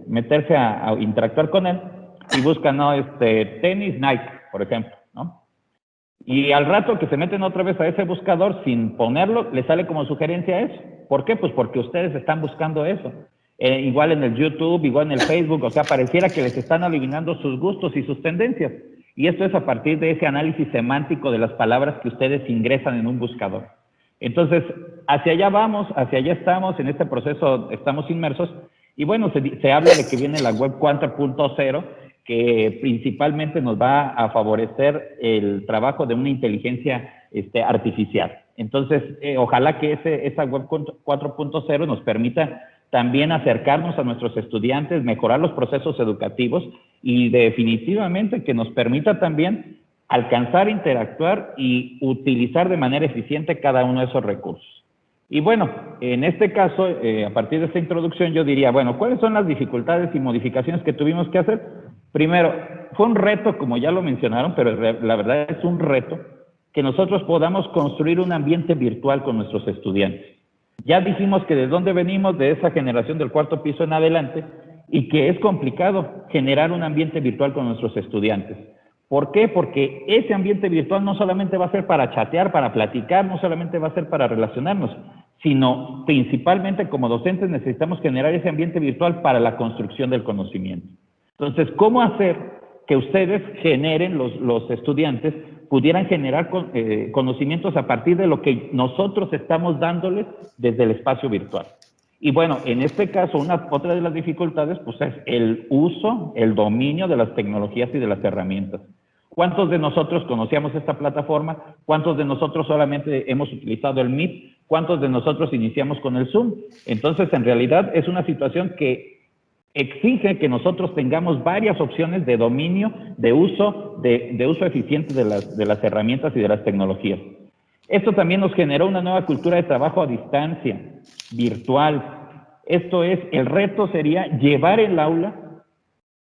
meterse a interactuar con él, y buscan, ¿no? Tenis Nike, por ejemplo, ¿no? Y al rato que se meten otra vez a ese buscador sin ponerlo, le sale como sugerencia eso. ¿Por qué? Pues porque ustedes están buscando eso. Igual en el YouTube, igual en el Facebook, o sea, pareciera que les están adivinando sus gustos y sus tendencias. Y esto es a partir de ese análisis semántico de las palabras que ustedes ingresan en un buscador. Entonces, hacia allá vamos, hacia allá estamos, en este proceso estamos inmersos. Y bueno, se habla de que viene la web 4.0, que principalmente nos va a favorecer el trabajo de una inteligencia artificial. Entonces, ojalá que esa web 4.0 nos permita también acercarnos a nuestros estudiantes, mejorar los procesos educativos y definitivamente que nos permita también alcanzar, interactuar y utilizar de manera eficiente cada uno de esos recursos. Y bueno, en este caso, a partir de esta introducción, yo diría, bueno, ¿cuáles son las dificultades y modificaciones que tuvimos que hacer? Primero, fue un reto, como ya lo mencionaron, pero la verdad es un reto, que nosotros podamos construir un ambiente virtual con nuestros estudiantes. Ya dijimos que de dónde venimos, de esa generación del cuarto piso en adelante, y que es complicado generar un ambiente virtual con nuestros estudiantes. ¿Por qué? Porque ese ambiente virtual no solamente va a ser para chatear, para platicar, no solamente va a ser para relacionarnos, sino principalmente como docentes necesitamos generar ese ambiente virtual para la construcción del conocimiento. Entonces, ¿cómo hacer que ustedes generen, los estudiantes, pudieran generar conocimientos a partir de lo que nosotros estamos dándoles desde el espacio virtual? Y bueno, en este caso, otra de las dificultades pues es el uso, el dominio de las tecnologías y de las herramientas. ¿Cuántos de nosotros conocíamos esta plataforma? ¿Cuántos de nosotros solamente hemos utilizado el Meet? ¿Cuántos de nosotros iniciamos con el Zoom? Entonces, en realidad, es una situación que exige que nosotros tengamos varias opciones de dominio, de uso eficiente de las herramientas y de las tecnologías. Esto también nos generó una nueva cultura de trabajo a distancia, virtual. Esto es, el reto sería llevar el aula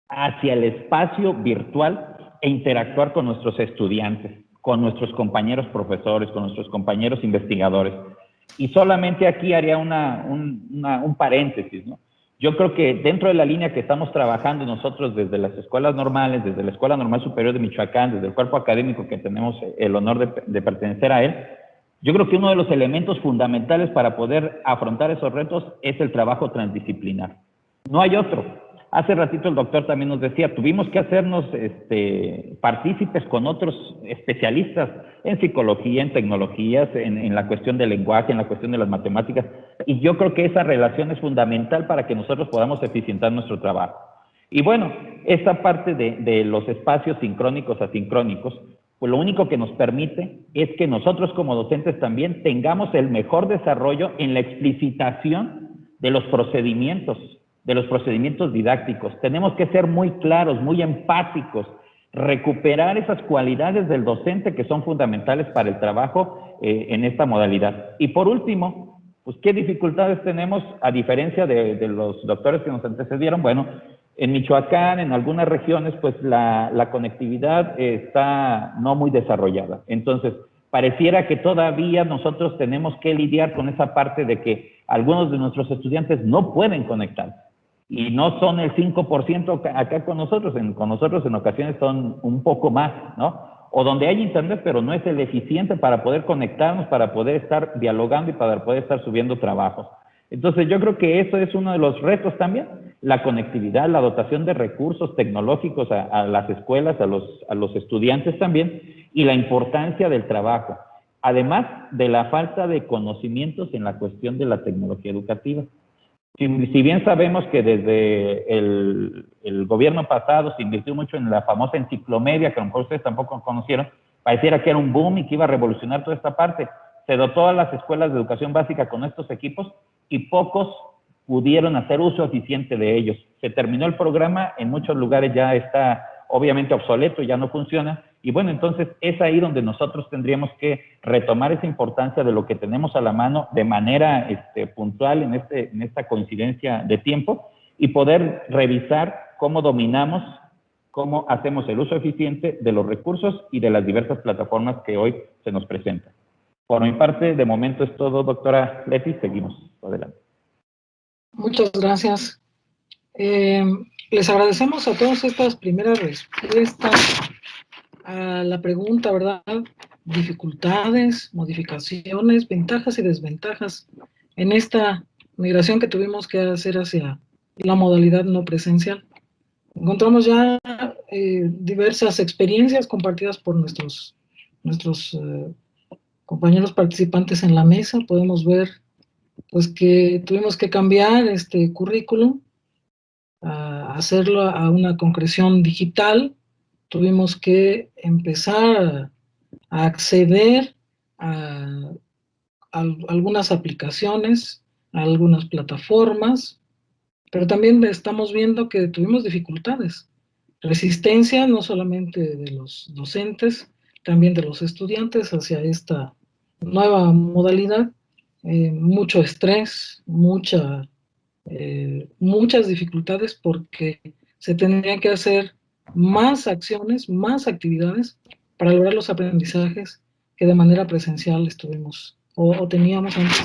hacia el espacio virtual e interactuar con nuestros estudiantes, con nuestros compañeros profesores, con nuestros compañeros investigadores. Y solamente aquí haría un paréntesis, ¿no? Yo creo que dentro de la línea que estamos trabajando nosotros desde las escuelas normales, desde la Escuela Normal Superior de Michoacán, desde el cuerpo académico que tenemos el honor de pertenecer a él, yo creo que uno de los elementos fundamentales para poder afrontar esos retos es el trabajo transdisciplinar. No hay otro. Hace ratito el doctor también nos decía, tuvimos que hacernos partícipes con otros especialistas en psicología, en tecnologías, en la cuestión del lenguaje, en la cuestión de las matemáticas, y yo creo que esa relación es fundamental para que nosotros podamos eficientar nuestro trabajo. Y bueno, esta parte de los espacios sincrónicos, asincrónicos, pues lo único que nos permite es que nosotros como docentes también tengamos el mejor desarrollo en la explicitación de los procedimientos didácticos. Tenemos que ser muy claros, muy empáticos, recuperar esas cualidades del docente que son fundamentales para el trabajo en esta modalidad. Y por último, pues ¿qué dificultades tenemos a diferencia de los doctores que nos antecedieron? Bueno, en Michoacán, en algunas regiones, pues la conectividad está no muy desarrollada. Entonces, pareciera que todavía nosotros tenemos que lidiar con esa parte de que algunos de nuestros estudiantes no pueden conectar. Y no son el 5% acá con nosotros en ocasiones son un poco más, ¿no? O donde hay internet, pero no es el eficiente para poder conectarnos, para poder estar dialogando y para poder estar subiendo trabajos. Entonces yo creo que eso es uno de los retos también, la conectividad, la dotación de recursos tecnológicos a las escuelas, a los estudiantes también, y la importancia del trabajo, además de la falta de conocimientos en la cuestión de la tecnología educativa. Si bien sabemos que desde el gobierno pasado se invirtió mucho en la famosa enciclomedia, que a lo mejor ustedes tampoco conocieron, pareciera que era un boom y que iba a revolucionar toda esta parte. Se dotó a las escuelas de educación básica con estos equipos y pocos pudieron hacer uso eficiente de ellos. Se terminó el programa, en muchos lugares ya está obviamente obsoleto, ya no funciona, y bueno, entonces es ahí donde nosotros tendríamos que retomar esa importancia de lo que tenemos a la mano de manera puntual en esta coincidencia de tiempo y poder revisar cómo dominamos, cómo hacemos el uso eficiente de los recursos y de las diversas plataformas que hoy se nos presentan. Por mi parte, de momento es todo, doctora Leti, seguimos adelante. Muchas gracias. Les agradecemos a todas estas primeras respuestas a la pregunta, ¿verdad? Dificultades, modificaciones, ventajas y desventajas en esta migración que tuvimos que hacer hacia la modalidad no presencial. Encontramos ya diversas experiencias compartidas por nuestros compañeros participantes en la mesa. Podemos ver pues que tuvimos que cambiar este currículum, a hacerlo a una concreción digital. Tuvimos que empezar a acceder a algunas aplicaciones, a algunas plataformas, pero también estamos viendo que tuvimos dificultades, resistencia no solamente de los docentes, también de los estudiantes hacia esta nueva modalidad, mucho estrés, muchas dificultades porque se tendrían que hacer más acciones, más actividades para lograr los aprendizajes que de manera presencial estuvimos o teníamos antes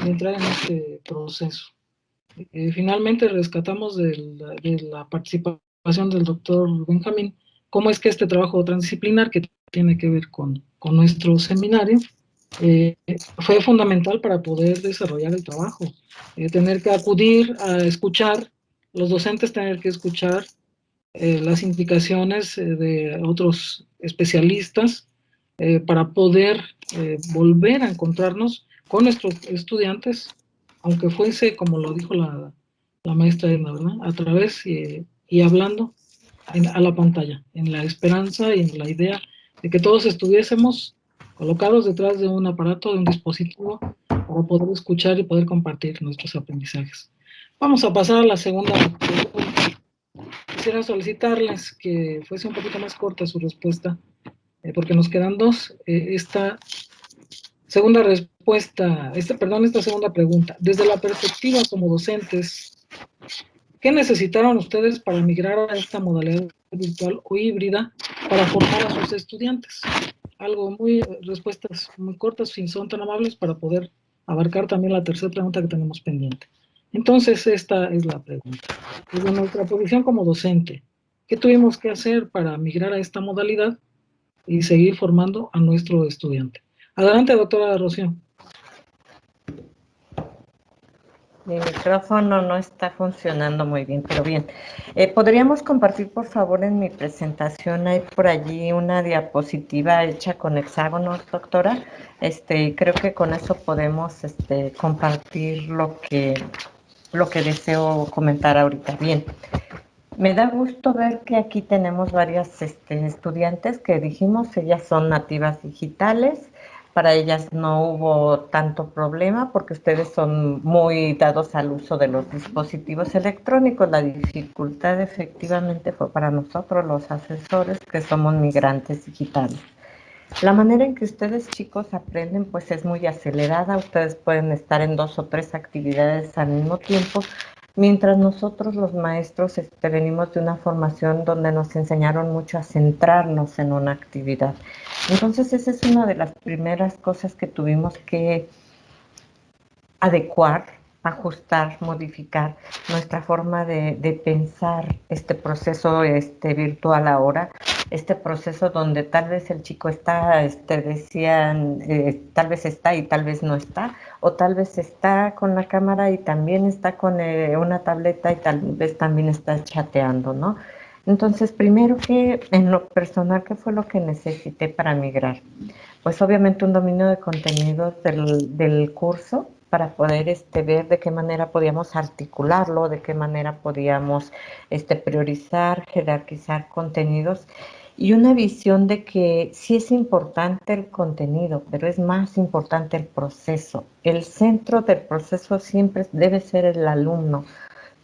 de entrar en este proceso. Finalmente rescatamos de la participación del doctor Benjamín cómo es que este trabajo transdisciplinar que tiene que ver con nuestro seminario fue fundamental para poder desarrollar el trabajo, tener que acudir a escuchar, los docentes tener que escuchar las indicaciones de otros especialistas para poder volver a encontrarnos con nuestros estudiantes aunque fuese, como lo dijo la maestra Edna, ¿verdad? A través y hablando a la pantalla, en la esperanza y en la idea de que todos estuviésemos colocados detrás de un aparato, de un dispositivo, para poder escuchar y poder compartir nuestros aprendizajes. Vamos a pasar a la segunda pregunta. Quisiera solicitarles que fuese un poquito más corta su respuesta, porque nos quedan dos. Esta segunda pregunta. Desde la perspectiva como docentes, ¿qué necesitaron ustedes para migrar a esta modalidad virtual o híbrida para formar a sus estudiantes? Respuestas muy cortas, si son tan amables, para poder abarcar también la tercera pregunta que tenemos pendiente. Entonces, esta es la pregunta. Desde nuestra posición como docente, ¿qué tuvimos que hacer para migrar a esta modalidad y seguir formando a nuestro estudiante? Adelante, doctora Rocío. Mi micrófono no está funcionando muy bien, pero bien. ¿Podríamos compartir, por favor, en mi presentación? Hay por allí una diapositiva hecha con hexágonos, doctora. Creo que con eso podemos compartir lo que deseo comentar ahorita. Bien. Me da gusto ver que aquí tenemos varias estudiantes que dijimos, ellas son nativas digitales. Para ellas no hubo tanto problema porque ustedes son muy dados al uso de los dispositivos electrónicos. La dificultad efectivamente fue para nosotros, los asesores, que somos migrantes digitales. La manera en que ustedes, chicos, aprenden pues es muy acelerada. Ustedes pueden estar en 2 o 3 actividades al mismo tiempo, mientras nosotros los maestros venimos de una formación donde nos enseñaron mucho a centrarnos en una actividad. Entonces esa es una de las primeras cosas que tuvimos que adecuar, ajustar, modificar nuestra forma de pensar este proceso virtual ahora, este proceso donde tal vez el chico está, decían, tal vez está y tal vez no está, o tal vez está con la cámara y también está con una tableta y tal vez también está chateando, ¿no? Entonces, primero que en lo personal, ¿qué fue lo que necesité para migrar? Pues obviamente un dominio de contenidos del curso, para poder ver de qué manera podíamos articularlo, de qué manera podíamos priorizar, jerarquizar contenidos, y una visión de que sí es importante el contenido, pero es más importante el proceso. El centro del proceso siempre debe ser el alumno.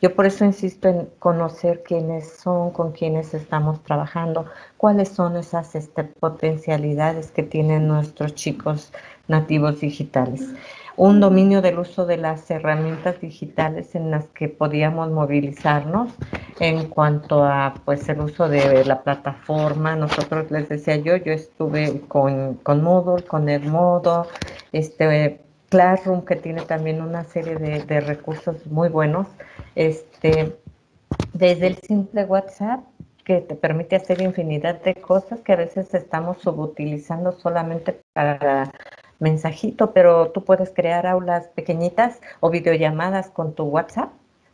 Yo por eso insisto en conocer quiénes son, con quiénes estamos trabajando, cuáles son esas potencialidades que tienen nuestros chicos nativos digitales. Un dominio del uso de las herramientas digitales en las que podíamos movilizarnos en cuanto a pues el uso de la plataforma. Nosotros, les decía yo estuve con Moodle, con Edmodo, Classroom, que tiene también una serie de recursos muy buenos, desde el simple WhatsApp, que te permite hacer infinidad de cosas que a veces estamos subutilizando solamente para mensajito, pero tú puedes crear aulas pequeñitas o videollamadas con tu WhatsApp,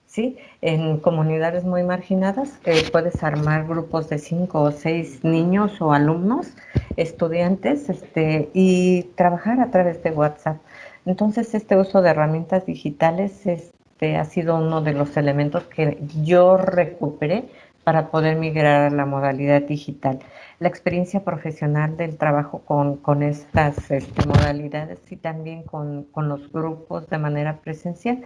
¿sí? En comunidades muy marginadas, puedes armar grupos de 5 o 6 niños o alumnos, estudiantes, y trabajar a través de WhatsApp. Entonces, este uso de herramientas digitales ha sido uno de los elementos que yo recuperé para poder migrar a la modalidad digital. La experiencia profesional del trabajo con estas modalidades y también con los grupos de manera presencial.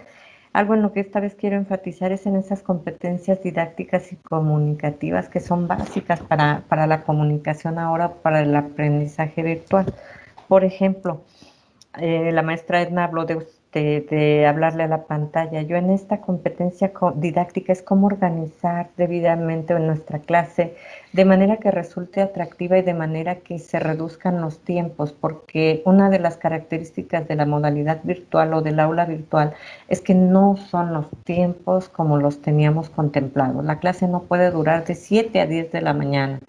Algo en lo que esta vez quiero enfatizar es en esas competencias didácticas y comunicativas que son básicas para la comunicación ahora, para el aprendizaje virtual. Por ejemplo, la maestra Edna habló de hablarle a la pantalla. Yo en esta competencia didáctica es cómo organizar debidamente nuestra clase de manera que resulte atractiva y de manera que se reduzcan los tiempos, porque una de las características de la modalidad virtual o del aula virtual es que no son los tiempos como los teníamos contemplados. La clase no puede durar de 7 a 10 de la mañana.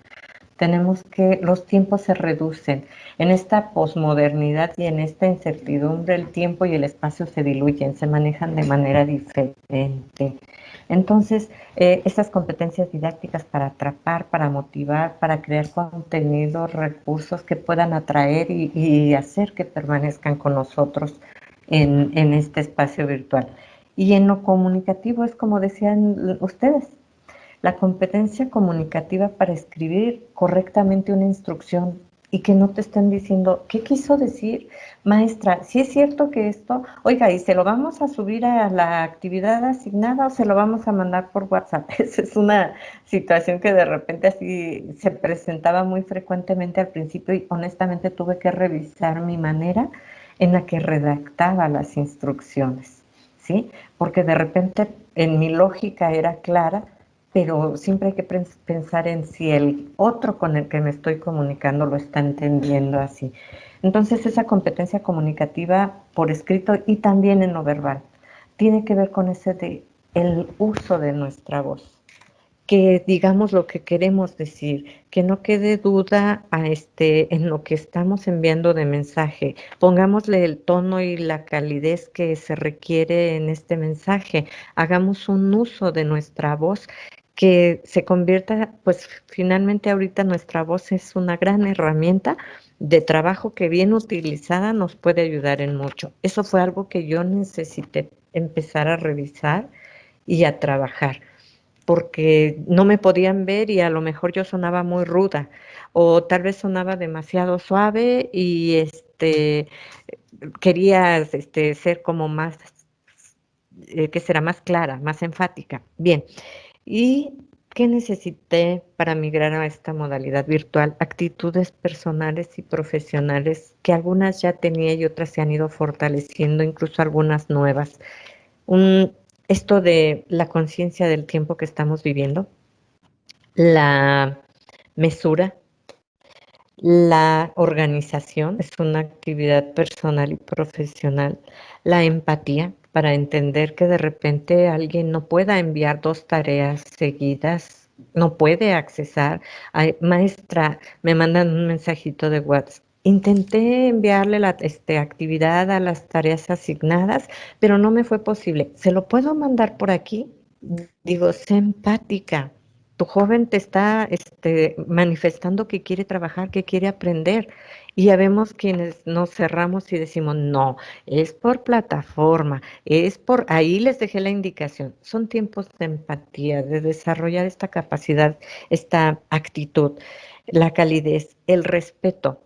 Los tiempos se reducen. En esta posmodernidad y en esta incertidumbre, el tiempo y el espacio se diluyen, se manejan de manera diferente. Entonces, estas competencias didácticas para atrapar, para motivar, para crear contenidos, recursos que puedan atraer y hacer que permanezcan con nosotros en este espacio virtual. Y en lo comunicativo es como decían ustedes, la competencia comunicativa para escribir correctamente una instrucción y que no te estén diciendo, ¿qué quiso decir? Maestra, si es cierto que esto, oiga, ¿y se lo vamos a subir a la actividad asignada o se lo vamos a mandar por WhatsApp? Esa es una situación que de repente así se presentaba muy frecuentemente al principio y honestamente tuve que revisar mi manera en la que redactaba las instrucciones, ¿sí? Porque de repente en mi lógica era clara, pero siempre hay que pensar en si el otro con el que me estoy comunicando lo está entendiendo así. Entonces esa competencia comunicativa por escrito y también en lo verbal tiene que ver con ese de el uso de nuestra voz, que digamos lo que queremos decir, que no quede duda en lo que estamos enviando de mensaje. Pongámosle el tono y la calidez que se requiere en este mensaje. Hagamos un uso de nuestra voz que se convierta, pues finalmente ahorita nuestra voz es una gran herramienta de trabajo que bien utilizada nos puede ayudar en mucho. Eso fue algo que yo necesité empezar a revisar y a trabajar, porque no me podían ver y a lo mejor yo sonaba muy ruda o tal vez sonaba demasiado suave y quería ser como más, que será más clara, más enfática. Bien, ¿y qué necesité para migrar a esta modalidad virtual? Actitudes personales y profesionales que algunas ya tenía y otras se han ido fortaleciendo, incluso algunas nuevas. Esto de la conciencia del tiempo que estamos viviendo, la mesura, la organización, es una actividad personal y profesional, la empatía, para entender que de repente alguien no pueda enviar 2 tareas seguidas, no puede accesar. Ay, maestra, me mandan un mensajito de WhatsApp. Intenté enviarle la actividad a las tareas asignadas, pero no me fue posible. ¿Se lo puedo mandar por aquí? Digo, sé empática. Tu joven te está manifestando que quiere trabajar, que quiere aprender. Y ya vemos quienes nos cerramos y decimos, no, es por plataforma, es por, ahí les dejé la indicación. Son tiempos de empatía, de desarrollar esta capacidad, esta actitud, la calidez, el respeto.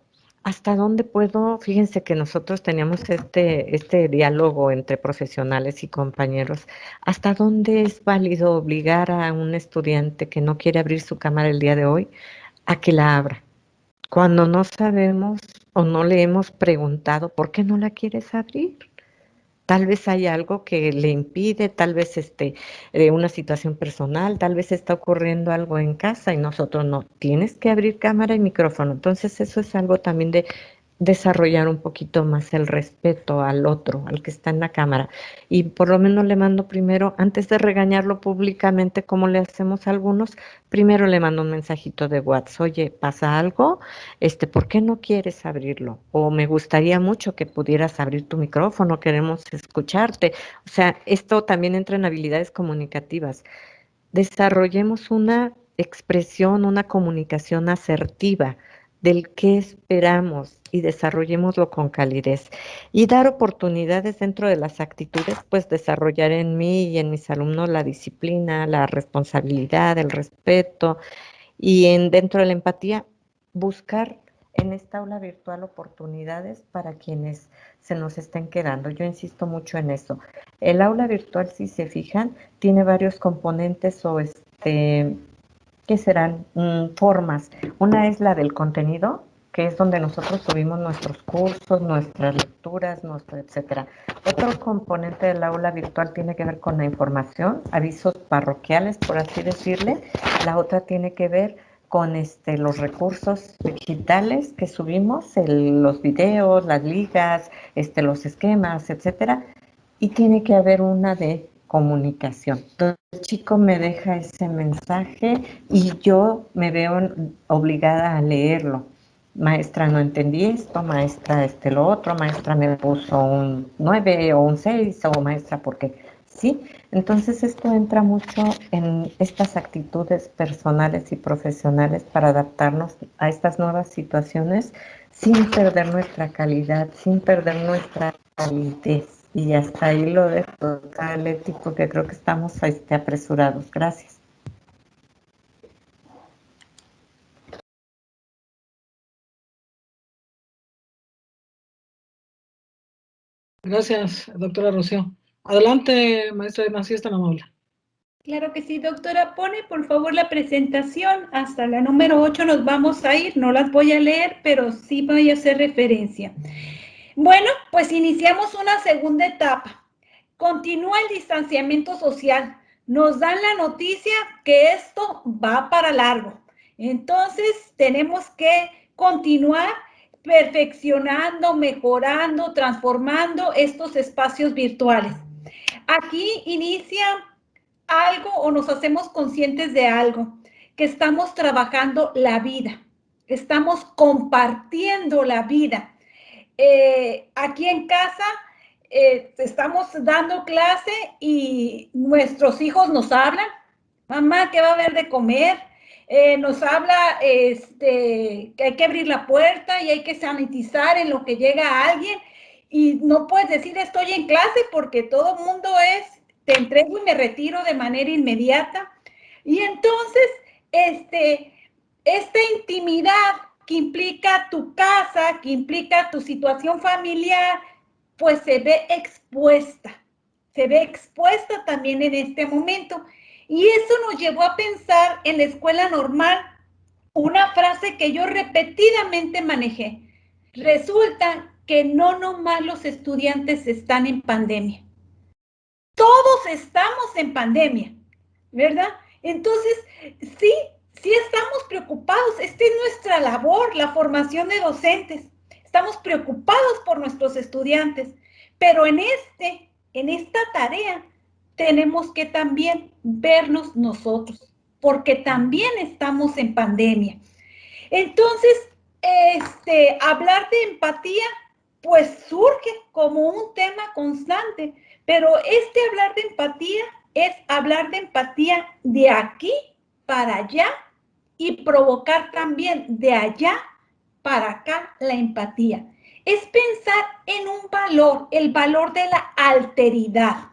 ¿Hasta dónde puedo? Fíjense que nosotros teníamos este diálogo entre profesionales y compañeros. ¿Hasta dónde es válido obligar a un estudiante que no quiere abrir su cámara el día de hoy a que la abra? Cuando no sabemos o no le hemos preguntado por qué no la quieres abrir. Tal vez hay algo que le impide, tal vez una situación personal, tal vez está ocurriendo algo en casa y nosotros no. Tienes que abrir cámara y micrófono. Entonces eso es algo también de desarrollar un poquito más el respeto al otro, al que está en la cámara. Y por lo menos le mando primero, antes de regañarlo públicamente como le hacemos a algunos, primero le mando un mensajito de WhatsApp. Oye, ¿pasa algo? ¿Por qué no quieres abrirlo? O me gustaría mucho que pudieras abrir tu micrófono, queremos escucharte. O sea, esto también entra en habilidades comunicativas. Desarrollemos una expresión, una comunicación asertiva del qué esperamos y desarrollémoslo con calidez. Y dar oportunidades dentro de las actitudes, pues desarrollar en mí y en mis alumnos la disciplina, la responsabilidad, el respeto y dentro de la empatía, buscar en esta aula virtual oportunidades para quienes se nos estén quedando. Yo insisto mucho en eso. El aula virtual, si se fijan, tiene varios componentes o ¿qué serán? Formas. Una es la del contenido, que es donde nosotros subimos nuestros cursos, nuestras lecturas, etcétera. Otro componente del aula virtual tiene que ver con la información, avisos parroquiales, por así decirle. La otra tiene que ver con los recursos digitales que subimos, los videos, las ligas, los esquemas, etcétera. Y tiene que haber una de comunicación. Entonces, el chico me deja ese mensaje y yo me veo obligada a leerlo. Maestra, no entendí esto, maestra, lo otro, maestra me puso un 9 o un 6, o maestra, ¿por qué? Sí, entonces esto entra mucho en estas actitudes personales y profesionales para adaptarnos a estas nuevas situaciones sin perder nuestra calidad, sin perder nuestra calidez. Y hasta ahí lo dejo, Leti, porque creo que estamos apresurados. Gracias. Gracias, doctora Rocío. Adelante, maestra Irma, si es tan amable. Claro que sí, doctora. Pone por favor la presentación. Hasta la número 8 nos vamos a ir. No las voy a leer, pero sí voy a hacer referencia. Bueno, pues iniciamos una segunda etapa. Continúa el distanciamiento social. Nos dan la noticia que esto va para largo. Entonces, tenemos que continuar perfeccionando, mejorando, transformando estos espacios virtuales. Aquí inicia algo o nos hacemos conscientes de algo, que estamos trabajando la vida, estamos compartiendo la vida. Aquí en casa estamos dando clase y nuestros hijos nos hablan, mamá, ¿qué va a haber de comer? Nos habla que hay que abrir la puerta y hay que sanitizar en lo que llega alguien y no puedes decir estoy en clase porque todo el mundo es, te entrego y me retiro de manera inmediata. Y entonces, esta intimidad que implica tu casa, que implica tu situación familiar, pues se ve expuesta también en este momento. Y eso nos llevó a pensar en la escuela normal una frase que yo repetidamente manejé. Resulta que no nomás los estudiantes están en pandemia. Todos estamos en pandemia, ¿verdad? Entonces, sí estamos preocupados. Esta es nuestra labor, la formación de docentes. Estamos preocupados por nuestros estudiantes, pero en esta tarea tenemos que también vernos nosotros, porque también estamos en pandemia. Entonces, hablar de empatía, pues surge como un tema constante, pero hablar de empatía es hablar de empatía de aquí para allá y provocar también de allá para acá la empatía. Es pensar en un valor, el valor de la alteridad,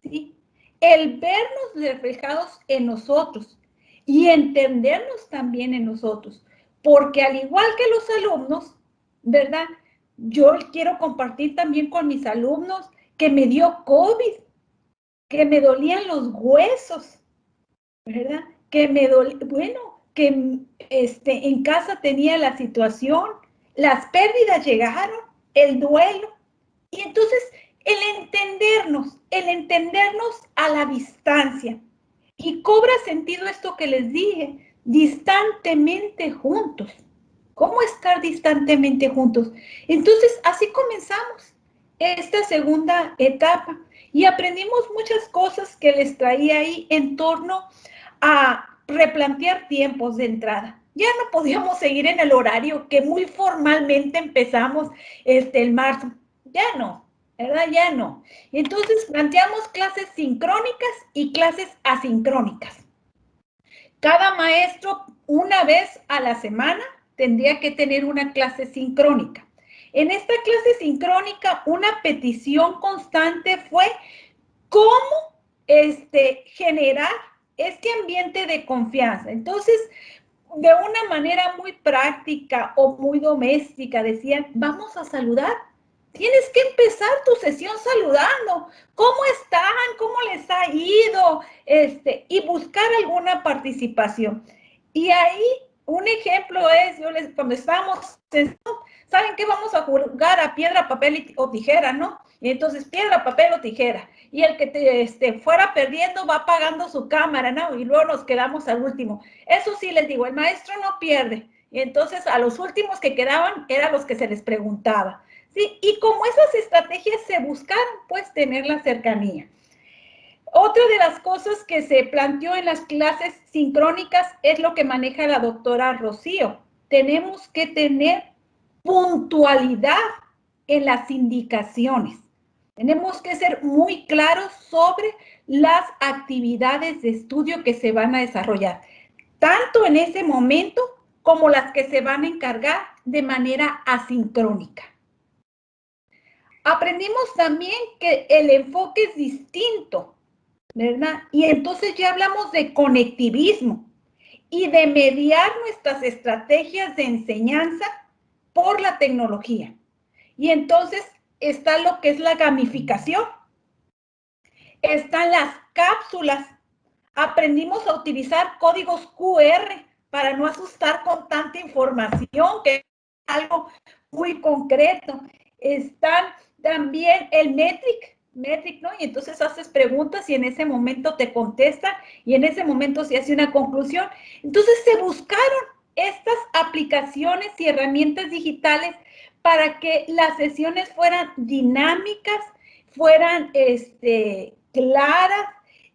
¿sí? El vernos reflejados en nosotros y entendernos también en nosotros, porque al igual que los alumnos, ¿verdad? Yo quiero compartir también con mis alumnos que me dio COVID, que me dolían los huesos, ¿verdad? Que me que en casa tenía la situación, las pérdidas llegaron, el duelo, y entonces el entendernos a la distancia. Y cobra sentido esto que les dije, distantemente juntos. ¿Cómo estar distantemente juntos? Entonces, así comenzamos esta segunda etapa y aprendimos muchas cosas que les traía ahí en torno a replantear tiempos de entrada. Ya no podíamos seguir en el horario que muy formalmente empezamos el marzo. Ya no, ¿verdad? Ya no. Entonces, planteamos clases sincrónicas y clases asincrónicas. Cada maestro, una vez a la semana, tendría que tener una clase sincrónica. En esta clase sincrónica, una petición constante fue cómo generar este ambiente de confianza. Entonces, de una manera muy práctica o muy doméstica, decían, vamos a saludar. Tienes que empezar tu sesión saludando. ¿Cómo están? ¿Cómo les ha ido? Y buscar alguna participación. Y ahí un ejemplo es, cuando estábamos, ¿saben qué? Vamos a jugar a piedra, papel o tijera, ¿no? Y entonces piedra, papel o tijera. Y el que fuera perdiendo va apagando su cámara, ¿no? Y luego nos quedamos al último. Eso sí les digo, el maestro no pierde. Y entonces a los últimos que quedaban eran los que se les preguntaba. ¿Sí? Y como esas estrategias se buscaron, pues tener la cercanía. Otra de las cosas que se planteó en las clases sincrónicas es lo que maneja la doctora Rocío. Tenemos que tener puntualidad en las indicaciones. Tenemos que ser muy claros sobre las actividades de estudio que se van a desarrollar, tanto en ese momento como las que se van a encargar de manera asincrónica. Aprendimos también que el enfoque es distinto, ¿verdad? Y entonces ya hablamos de conectivismo y de mediar nuestras estrategias de enseñanza por la tecnología. Y entonces está lo que es la gamificación, están las cápsulas. Aprendimos a utilizar códigos QR para no asustar con tanta información, que es algo muy concreto. Están también el metric, ¿no? Y entonces haces preguntas y en ese momento te contestan y en ese momento se hace una conclusión. Entonces se buscaron estas aplicaciones y herramientas digitales para que las sesiones fueran dinámicas, fueran claras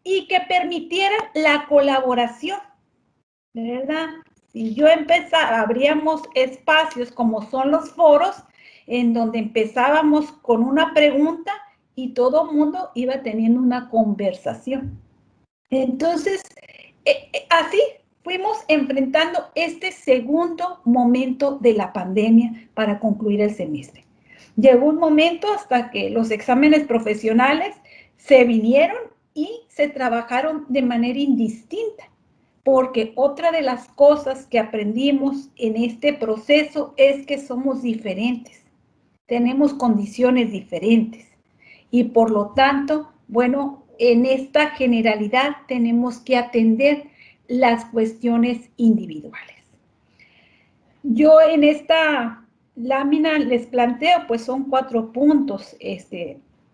y que permitieran la colaboración, ¿verdad? Si yo empezaba, abríamos espacios como son los foros, en donde empezábamos con una pregunta y todo el mundo iba teniendo una conversación. Entonces, así fuimos enfrentando este segundo momento de la pandemia para concluir el semestre. Llegó un momento hasta que los exámenes profesionales se vinieron y se trabajaron de manera indistinta, porque otra de las cosas que aprendimos en este proceso es que somos diferentes, tenemos condiciones diferentes y por lo tanto, bueno, en esta generalidad tenemos que atender las cuestiones individuales. Yo en esta lámina les planteo, pues son 4 puntos.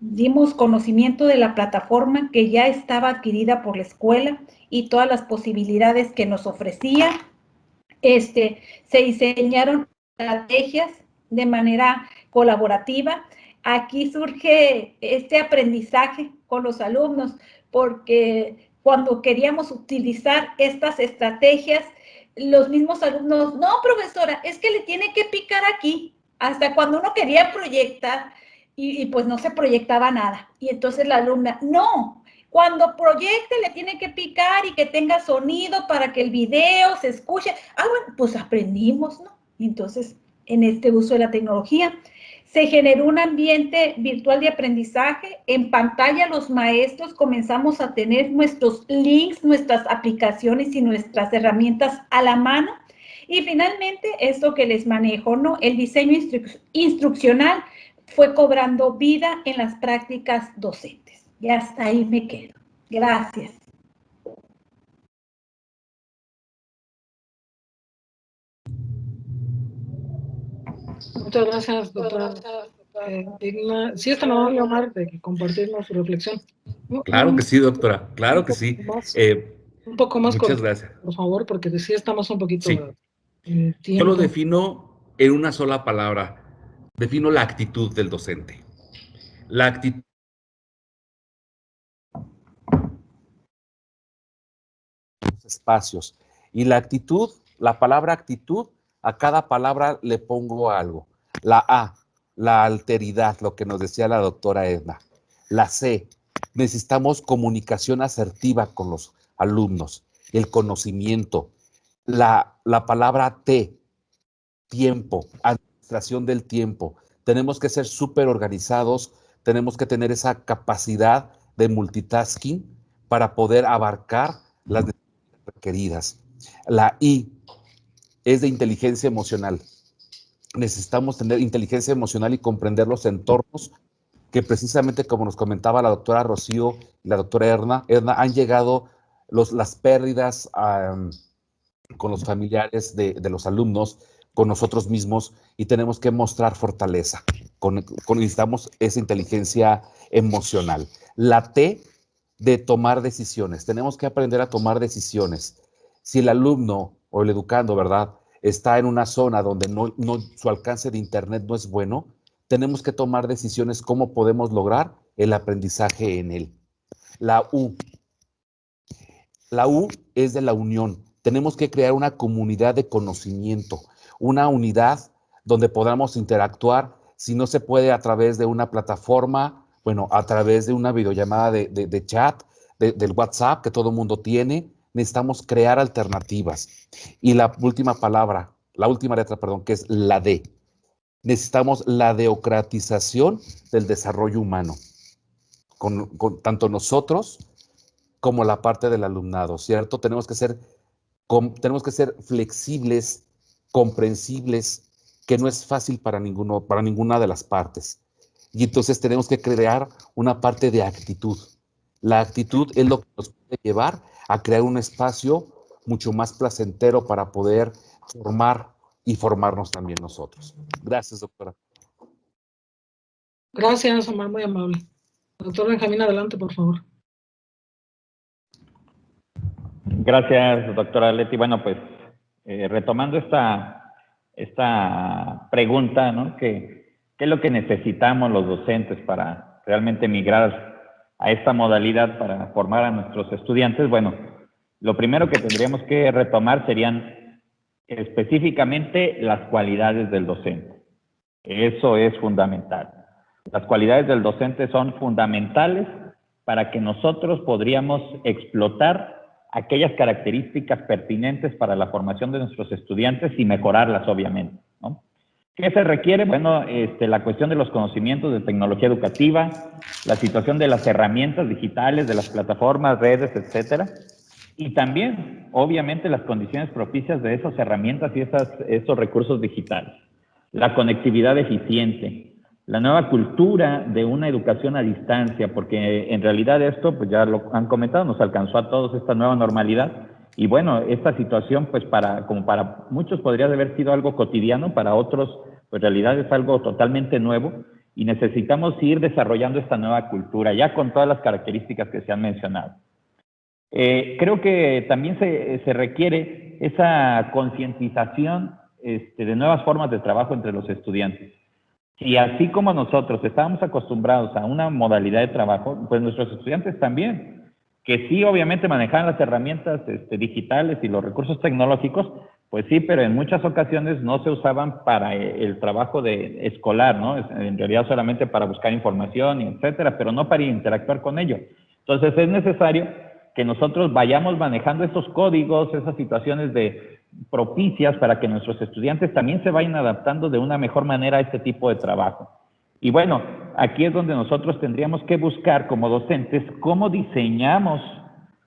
Dimos conocimiento de la plataforma que ya estaba adquirida por la escuela y todas las posibilidades que nos ofrecía. Se diseñaron estrategias de manera colaborativa. Aquí surge este aprendizaje con los alumnos, porque cuando queríamos utilizar estas estrategias, los mismos alumnos, no, profesora, es que le tiene que picar aquí, hasta cuando uno quería proyectar y pues no se proyectaba nada. Y entonces la alumna, no, cuando proyecte le tiene que picar y que tenga sonido para que el video se escuche. Ah, bueno, pues aprendimos, ¿no? Y entonces, en este uso de la tecnología, se generó un ambiente virtual de aprendizaje. En pantalla los maestros comenzamos a tener nuestros links, nuestras aplicaciones y nuestras herramientas a la mano. Y finalmente, esto que les manejo, ¿no? El diseño instruccional fue cobrando vida en las prácticas docentes. Y hasta ahí me quedo. Gracias. Muchas gracias, doctora Digna. Sí, está amable, Omar, de compartirnos su reflexión. Claro que sí, doctora, claro que sí. Un poco más Muchas corto, gracias. por favor, porque sí estamos un poquito Sí. en tiempo. Yo lo defino en una sola palabra. Defino la actitud del docente. La actitud espacios. Y la actitud, la palabra actitud, a cada palabra le pongo algo. La A, la alteridad, lo que nos decía la doctora Edna. La C, necesitamos comunicación asertiva con los alumnos, el conocimiento. La palabra T, tiempo, administración del tiempo. Tenemos que ser súper organizados, tenemos que tener esa capacidad de multitasking para poder abarcar las requeridas. La I es de inteligencia emocional. Necesitamos tener inteligencia emocional y comprender los entornos que precisamente como nos comentaba la doctora Rocío y la doctora Edna han llegado las pérdidas con los familiares de los alumnos, con nosotros mismos, y tenemos que mostrar fortaleza. Necesitamos esa inteligencia emocional. La T de tomar decisiones. Tenemos que aprender a tomar decisiones. Si el alumno o el educando, ¿verdad?, está en una zona donde su alcance de internet no es bueno, tenemos que tomar decisiones cómo podemos lograr el aprendizaje en él. La U. La U es de la unión. Tenemos que crear una comunidad de conocimiento, una unidad donde podamos interactuar, si no se puede a través de una plataforma, bueno, a través de una videollamada de chat, del WhatsApp que todo el mundo tiene, necesitamos crear alternativas. Y la última palabra, la última letra, perdón, que es la D. necesitamos la democratización del desarrollo humano, con tanto nosotros como la parte del alumnado, ¿cierto? Tenemos que ser flexibles, comprensibles, que no es fácil para ninguna de las partes. Y entonces tenemos que crear una parte de actitud. La actitud es lo que nos puede llevar a crear un espacio mucho más placentero para poder formar y formarnos también nosotros. Gracias, doctora. Gracias, Omar, muy amable. Doctor Benjamín, adelante, por favor. Gracias, doctora Leti. Bueno, pues retomando esta pregunta, ¿no? ¿Qué es lo que necesitamos los docentes para realmente migrar a esta modalidad para formar a nuestros estudiantes? Bueno, lo primero que tendríamos que retomar serían específicamente las cualidades del docente. Eso es fundamental. Las cualidades del docente son fundamentales para que nosotros podríamos explotar aquellas características pertinentes para la formación de nuestros estudiantes y mejorarlas, obviamente, ¿no? ¿Qué se requiere? Bueno, la cuestión de los conocimientos de tecnología educativa, la situación de las herramientas digitales, de las plataformas, redes, etcétera, y también, obviamente, las condiciones propicias de esas herramientas y esos recursos digitales. La conectividad eficiente, la nueva cultura de una educación a distancia, porque en realidad esto, pues ya lo han comentado, nos alcanzó a todos esta nueva normalidad. Y bueno, esta situación, pues como para muchos podría haber sido algo cotidiano, para otros, pues en realidad es algo totalmente nuevo y necesitamos ir desarrollando esta nueva cultura, ya con todas las características que se han mencionado. Creo que también se requiere esa concientización de nuevas formas de trabajo entre los estudiantes. Si así como nosotros estábamos acostumbrados a una modalidad de trabajo, pues nuestros estudiantes también, que sí obviamente manejaban las herramientas digitales y los recursos tecnológicos, pues sí, pero en muchas ocasiones no se usaban para el trabajo escolar, ¿no? En realidad solamente para buscar información, etcétera, pero no para interactuar con ello. Entonces es necesario que nosotros vayamos manejando esos códigos, esas situaciones propicias para que nuestros estudiantes también se vayan adaptando de una mejor manera a este tipo de trabajo. Y bueno, aquí es donde nosotros tendríamos que buscar como docentes cómo diseñamos,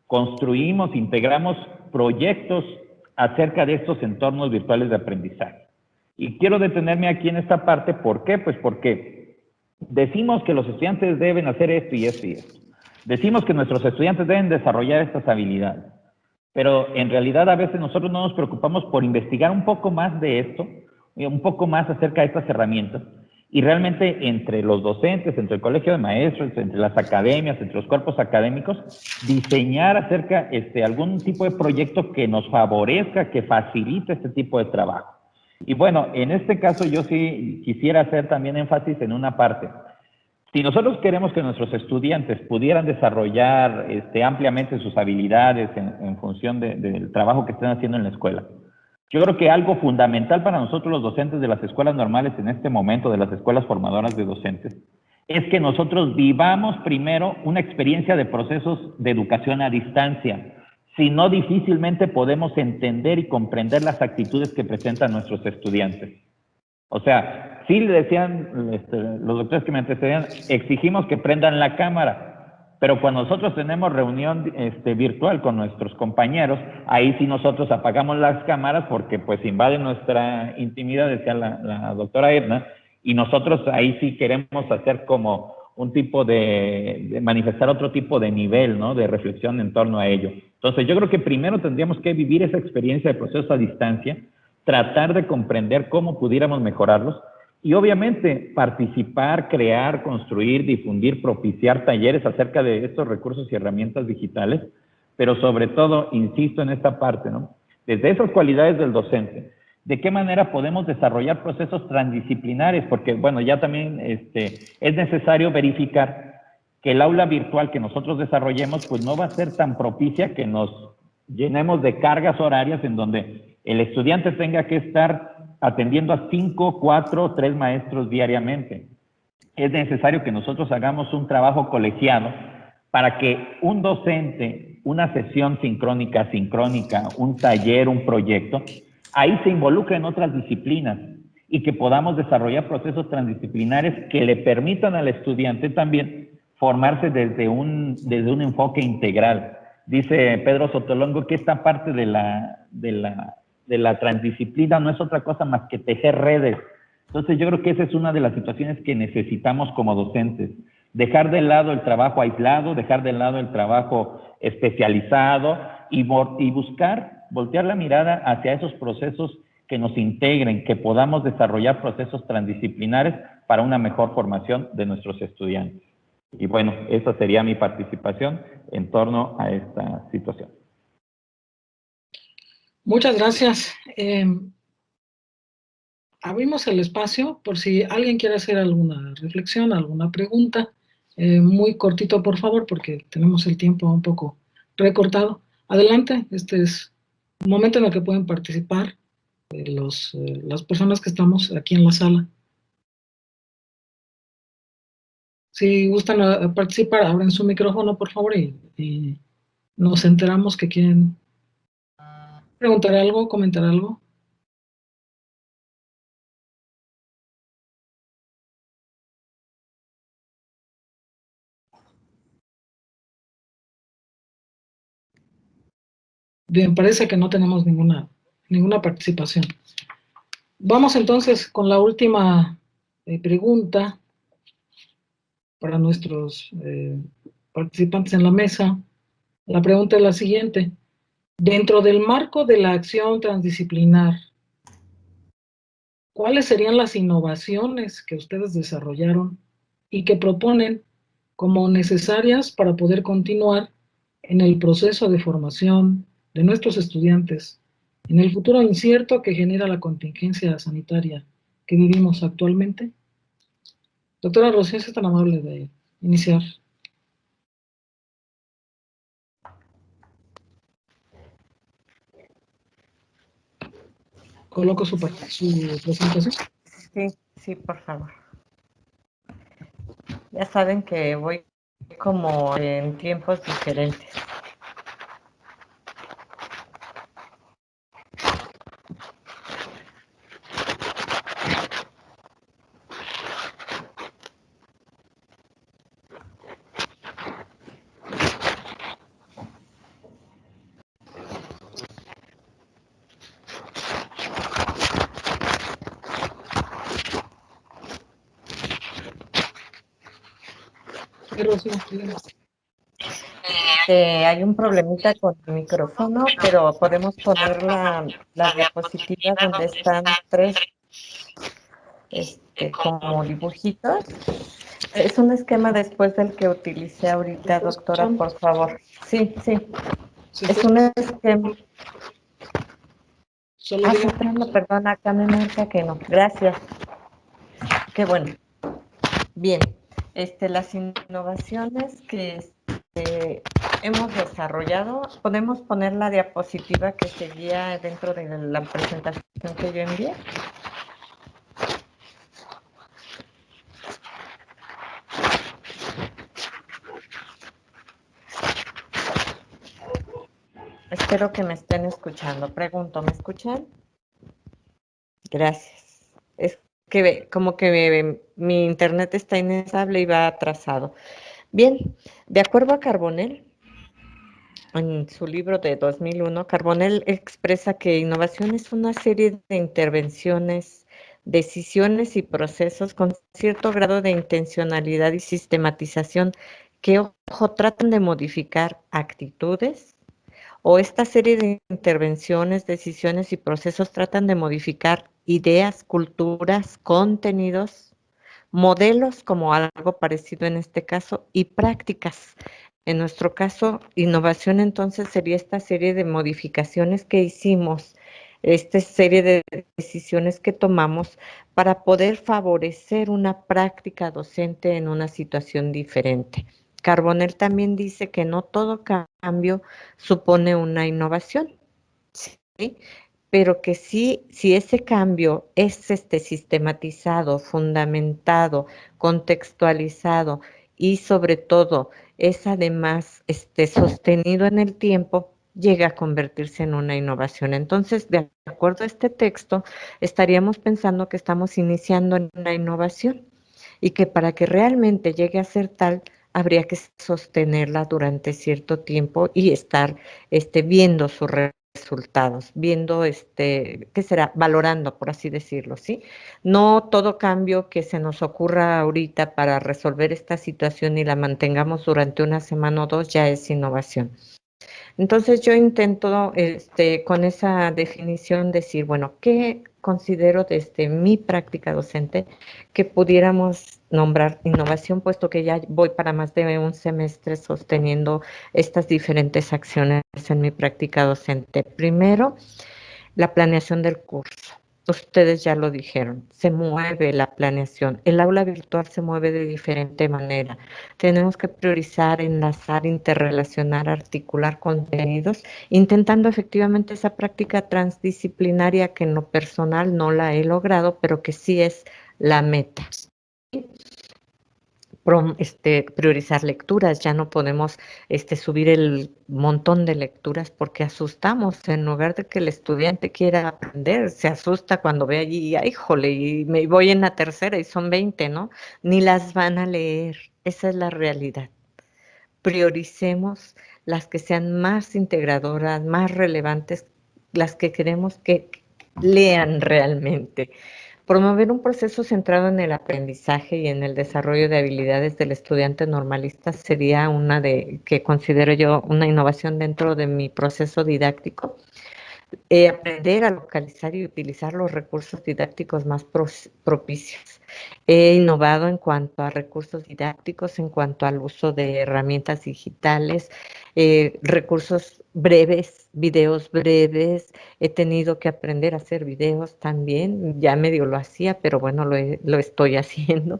construimos, integramos proyectos acerca de estos entornos virtuales de aprendizaje. Y quiero detenerme aquí en esta parte, ¿por qué? Pues porque decimos que los estudiantes deben hacer esto y esto y esto. Decimos que nuestros estudiantes deben desarrollar estas habilidades, pero en realidad a veces nosotros no nos preocupamos por investigar un poco más de esto, un poco más acerca de estas herramientas, y realmente entre los docentes, entre el colegio de maestros, entre las academias, entre los cuerpos académicos, diseñar acerca algún tipo de proyecto que nos favorezca, que facilite este tipo de trabajo. Y bueno, en este caso yo sí quisiera hacer también énfasis en una parte. Si nosotros queremos que nuestros estudiantes pudieran desarrollar ampliamente sus habilidades en función del trabajo que estén haciendo en la escuela, yo creo que algo fundamental para nosotros los docentes de las escuelas normales en este momento, de las escuelas formadoras de docentes, es que nosotros vivamos primero una experiencia de procesos de educación a distancia. Si no, difícilmente podemos entender y comprender las actitudes que presentan nuestros estudiantes. O sea, sí le decían los doctores que me antecedían, exigimos que prendan la cámara, pero cuando nosotros tenemos reunión virtual con nuestros compañeros, ahí sí nosotros apagamos las cámaras porque pues invaden nuestra intimidad, decía la doctora Edna, y nosotros ahí sí queremos hacer como un tipo de manifestar otro tipo de nivel, ¿no? De reflexión en torno a ello. Entonces yo creo que primero tendríamos que vivir esa experiencia de proceso a distancia, tratar de comprender cómo pudiéramos mejorarlos y obviamente participar, crear, construir, difundir, propiciar talleres acerca de estos recursos y herramientas digitales, pero sobre todo, insisto en esta parte, ¿no? Desde esas cualidades del docente, ¿de qué manera podemos desarrollar procesos transdisciplinares? Porque, bueno, ya también es necesario verificar que el aula virtual que nosotros desarrollemos, pues no va a ser tan propicia que nos llenemos de cargas horarias en donde el estudiante tenga que estar atendiendo a 5, 4, 3 maestros diariamente. Es necesario que nosotros hagamos un trabajo colegiado para que un docente, una sesión sincrónica, un taller, un proyecto, ahí se involucre en otras disciplinas y que podamos desarrollar procesos transdisciplinares que le permitan al estudiante también formarse desde un enfoque integral. Dice Pedro Sotolongo que esta parte de la transdisciplina no es otra cosa más que tejer redes. Entonces yo creo que esa es una de las situaciones que necesitamos como docentes. Dejar de lado el trabajo aislado, dejar de lado el trabajo especializado y buscar, voltear la mirada hacia esos procesos que nos integren, que podamos desarrollar procesos transdisciplinares para una mejor formación de nuestros estudiantes. Y bueno, esa sería mi participación en torno a esta situación. Muchas gracias. Abrimos el espacio por si alguien quiere hacer alguna reflexión, alguna pregunta. Muy cortito, por favor, porque tenemos el tiempo un poco recortado. Adelante, este es un momento en el que pueden participar las personas que estamos aquí en la sala. Si gustan participar, abren su micrófono, por favor, y nos enteramos que quieren preguntar algo, comentar algo. Bien, parece que no tenemos ninguna participación. Vamos entonces con la última pregunta para nuestros participantes en la mesa. La pregunta es la siguiente. Dentro del marco de la acción transdisciplinar, ¿cuáles serían las innovaciones que ustedes desarrollaron y que proponen como necesarias para poder continuar en el proceso de formación de nuestros estudiantes en el futuro incierto que genera la contingencia sanitaria que vivimos actualmente? Doctora Rocío, es tan amable de iniciar. Coloco su presentación. Sí, por favor. Ya saben que voy como en tiempos diferentes. Hay un problemita con el micrófono, pero podemos poner la diapositiva donde están tres como dibujitos. Es un esquema después del que utilicé ahorita, doctora, por favor. Sí. Es un esquema. Perdón, acá me marca que no. Gracias. Qué bueno. Bien. Las innovaciones que hemos desarrollado, podemos poner la diapositiva que seguía dentro de la presentación que yo envié. Espero que me estén escuchando. Pregunto, ¿me escuchan? Gracias. Es que como que mi internet está inestable y va atrasado. Bien, de acuerdo a Carbonell, en su libro de 2001, Carbonell expresa que innovación es una serie de intervenciones, decisiones y procesos con cierto grado de intencionalidad y sistematización que, ojo, tratan de modificar actitudes, o esta serie de intervenciones, decisiones y procesos tratan de modificar ideas, culturas, contenidos, modelos como algo parecido en este caso y prácticas. En nuestro caso, innovación entonces sería esta serie de modificaciones que hicimos, esta serie de decisiones que tomamos para poder favorecer una práctica docente en una situación diferente. Carbonell también dice que no todo cambio supone una innovación, ¿sí? Pero que sí, si ese cambio es sistematizado, fundamentado, contextualizado y sobre todo es además sostenido en el tiempo, llega a convertirse en una innovación. Entonces, de acuerdo a este texto, estaríamos pensando que estamos iniciando en una innovación y que para que realmente llegue a ser tal, habría que sostenerla durante cierto tiempo y estar viendo sus resultados, viendo, ¿qué será? Valorando, por así decirlo, ¿sí? No todo cambio que se nos ocurra ahorita para resolver esta situación y la mantengamos durante una semana o dos ya es innovación. Entonces yo intento con esa definición decir, bueno, ¿qué considero desde mi práctica docente que pudiéramos nombrar innovación, puesto que ya voy para más de un semestre sosteniendo estas diferentes acciones en mi práctica docente? Primero, la planeación del curso. Ustedes ya lo dijeron, se mueve la planeación. El aula virtual se mueve de diferente manera. Tenemos que priorizar, enlazar, interrelacionar, articular contenidos, intentando efectivamente esa práctica transdisciplinaria que en lo personal no la he logrado, pero que sí es la meta. Priorizar lecturas, ya no podemos subir el montón de lecturas porque asustamos, en lugar de que el estudiante quiera aprender, se asusta cuando ve allí, ay, jole, y me voy en la tercera y son 20, ¿no? Ni las van a leer, esa es la realidad. Prioricemos las que sean más integradoras, más relevantes, las que queremos que lean realmente. Promover un proceso centrado en el aprendizaje y en el desarrollo de habilidades del estudiante normalista sería una que considero yo una innovación dentro de mi proceso didáctico. Aprender a localizar y utilizar los recursos didácticos más propicios. He innovado en cuanto a recursos didácticos, en cuanto al uso de herramientas digitales, recursos breves, videos breves. He tenido que aprender a hacer videos también, ya medio lo hacía, pero bueno, lo estoy haciendo.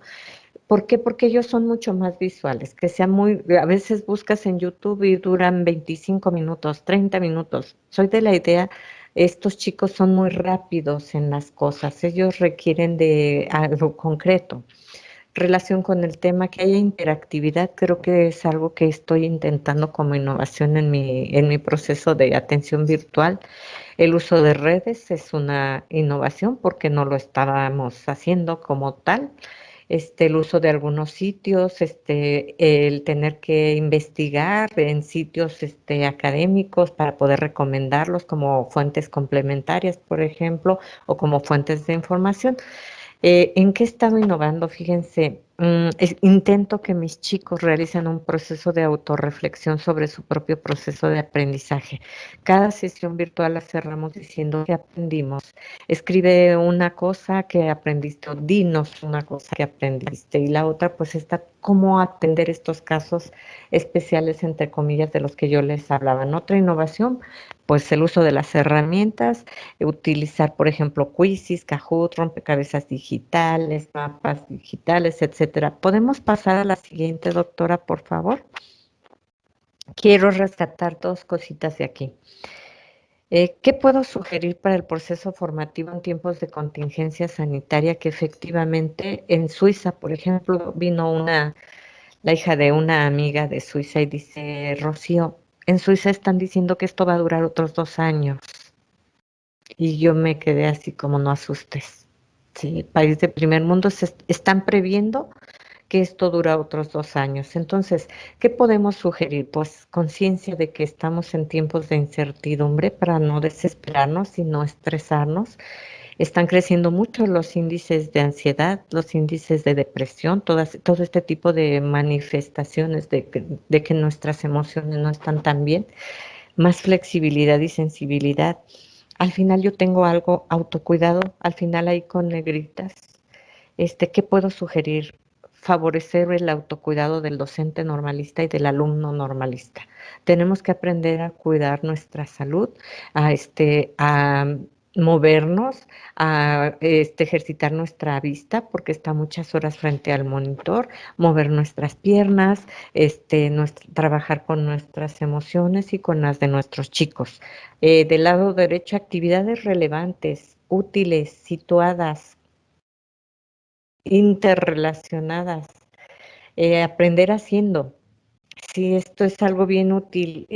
¿Por qué? Porque ellos son mucho más visuales, que sean a veces buscas en YouTube y duran 25 minutos, 30 minutos. Soy de la idea, estos chicos son muy rápidos en las cosas, ellos requieren de algo concreto. Relación con el tema, que haya interactividad, creo que es algo que estoy intentando como innovación en mi proceso de atención virtual. El uso de redes es una innovación porque no lo estábamos haciendo como tal. El uso de algunos sitios, el tener que investigar en sitios académicos para poder recomendarlos como fuentes complementarias, por ejemplo, o como fuentes de información. ¿En qué he estado innovando? Fíjense, intento que mis chicos realicen un proceso de autorreflexión sobre su propio proceso de aprendizaje. Cada sesión virtual la cerramos diciendo que aprendimos. Escribe una cosa que aprendiste o dinos una cosa que aprendiste. Y la otra, pues, está cómo atender estos casos especiales, entre comillas, de los que yo les hablaba. En otra innovación, pues el uso de las herramientas, utilizar, por ejemplo, Quizzes, Kahoot, rompecabezas digitales, mapas digitales, etcétera. ¿Podemos pasar a la siguiente, doctora, por favor? Quiero rescatar dos cositas de aquí. ¿Qué puedo sugerir para el proceso formativo en tiempos de contingencia sanitaria? Que efectivamente en Suiza, por ejemplo, vino la hija de una amiga de Suiza y dice, Rocío, en Suiza están diciendo que esto va a durar otros 2 años. Y yo me quedé así como no asustes. Sí, país de primer mundo se están previendo que esto dura otros 2 años. Entonces, ¿qué podemos sugerir? Pues conciencia de que estamos en tiempos de incertidumbre para no desesperarnos y no estresarnos. Están creciendo mucho los índices de ansiedad, los índices de depresión, todo este tipo de manifestaciones de que nuestras emociones no están tan bien. Más flexibilidad y sensibilidad. Al final yo tengo algo, autocuidado, al final ahí con negritas. ¿Qué puedo sugerir? Favorecer el autocuidado del docente normalista y del alumno normalista. Tenemos que aprender a cuidar nuestra salud, a movernos, a ejercitar nuestra vista, porque está muchas horas frente al monitor, mover nuestras piernas, trabajar con nuestras emociones y con las de nuestros chicos. Del lado derecho, actividades relevantes, útiles, situadas, interrelacionadas, aprender haciendo. Sí, esto es algo bien útil,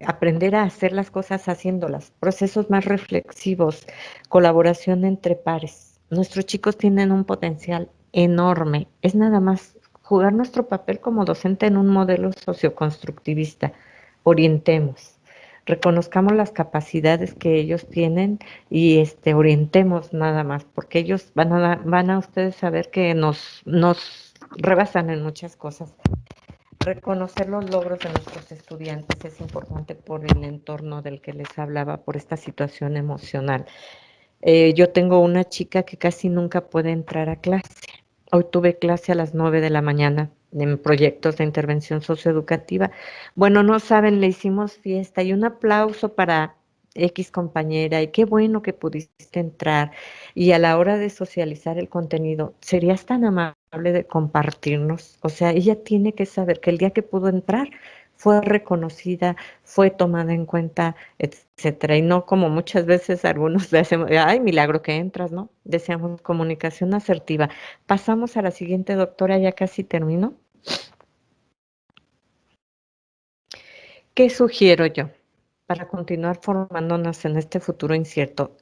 aprender a hacer las cosas haciéndolas, procesos más reflexivos, colaboración entre pares. Nuestros chicos tienen un potencial enorme, es nada más jugar nuestro papel como docente en un modelo socioconstructivista. Orientemos, reconozcamos las capacidades que ellos tienen y orientemos nada más, porque ellos van a ustedes saber que nos rebasan en muchas cosas. Reconocer los logros de nuestros estudiantes es importante por el entorno del que les hablaba, por esta situación emocional. Yo tengo una chica que casi nunca puede entrar a clase. Hoy tuve clase a las 9 de la mañana en proyectos de intervención socioeducativa. Bueno, no saben, le hicimos fiesta y un aplauso para X compañera y qué bueno que pudiste entrar. Y a la hora de socializar el contenido, ¿serías tan amable de compartirnos? O sea, ella tiene que saber que el día que pudo entrar fue reconocida, fue tomada en cuenta, etcétera. Y no como muchas veces algunos le hacemos, ay, milagro que entras, ¿no? Deseamos comunicación asertiva. Pasamos a la siguiente, doctora, ya casi termino. ¿Qué sugiero yo para continuar formándonos en este futuro incierto?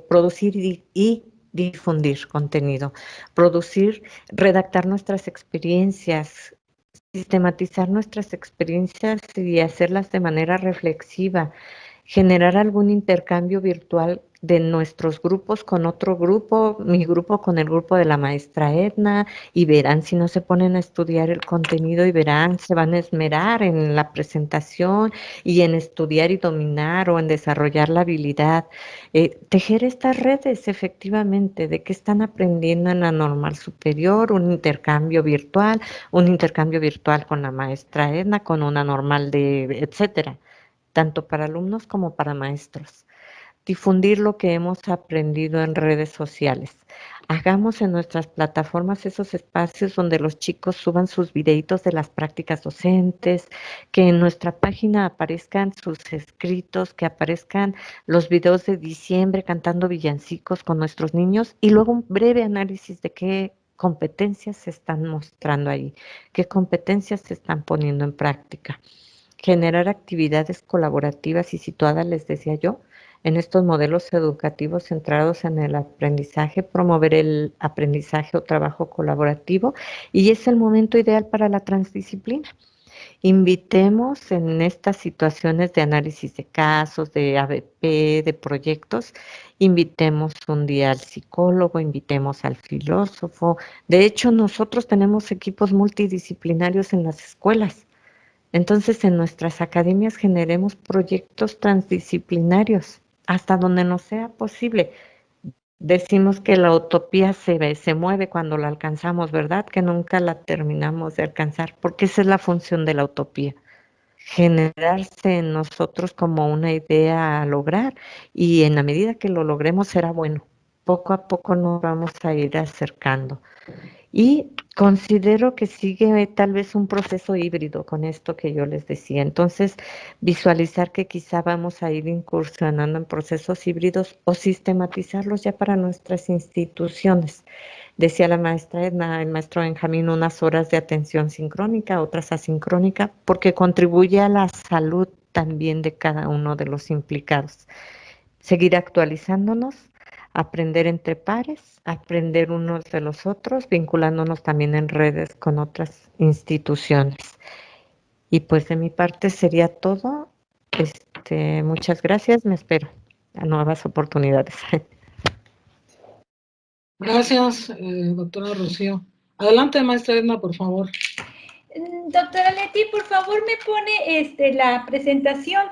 Producir y difundir contenido, producir, redactar nuestras experiencias, sistematizar nuestras experiencias y hacerlas de manera reflexiva, generar algún intercambio virtual de nuestros grupos con otro grupo, mi grupo con el grupo de la maestra Edna, y verán si no se ponen a estudiar el contenido y verán, se van a esmerar en la presentación y en estudiar y dominar o en desarrollar la habilidad. Tejer estas redes efectivamente, de que están aprendiendo en la normal superior, un intercambio virtual con la maestra Edna, con una normal de, etcétera, tanto para alumnos como para maestros. Difundir lo que hemos aprendido en redes sociales. Hagamos en nuestras plataformas esos espacios donde los chicos suban sus videitos de las prácticas docentes, que en nuestra página aparezcan sus escritos, que aparezcan los videos de diciembre cantando villancicos con nuestros niños y luego un breve análisis de qué competencias se están mostrando ahí, qué competencias se están poniendo en práctica. Generar actividades colaborativas y situadas, les decía yo, en estos modelos educativos centrados en el aprendizaje, promover el aprendizaje o trabajo colaborativo, y es el momento ideal para la transdisciplina. Invitemos en estas situaciones de análisis de casos, de ABP, de proyectos, invitemos un día al psicólogo, invitemos al filósofo. De hecho, nosotros tenemos equipos multidisciplinarios en las escuelas. Entonces, en nuestras academias generemos proyectos transdisciplinarios hasta donde nos sea posible. Decimos que la utopía se mueve cuando la alcanzamos, ¿verdad? Que nunca la terminamos de alcanzar, porque esa es la función de la utopía, generarse en nosotros como una idea a lograr, y en la medida que lo logremos será bueno. Poco a poco nos vamos a ir acercando. Y considero que sigue tal vez un proceso híbrido con esto que yo les decía. Entonces, visualizar que quizá vamos a ir incursionando en procesos híbridos o sistematizarlos ya para nuestras instituciones. Decía la maestra Edna, el maestro Benjamín, unas horas de atención sincrónica, otras asincrónica, porque contribuye a la salud también de cada uno de los implicados. Seguir actualizándonos, aprender entre pares, aprender unos de los otros, vinculándonos también en redes con otras instituciones. Y pues de mi parte sería todo. Muchas gracias, me espero a nuevas oportunidades. Gracias, doctora Rocío. Adelante, maestra Edna, por favor. Doctora Leti, por favor, me pone la presentación.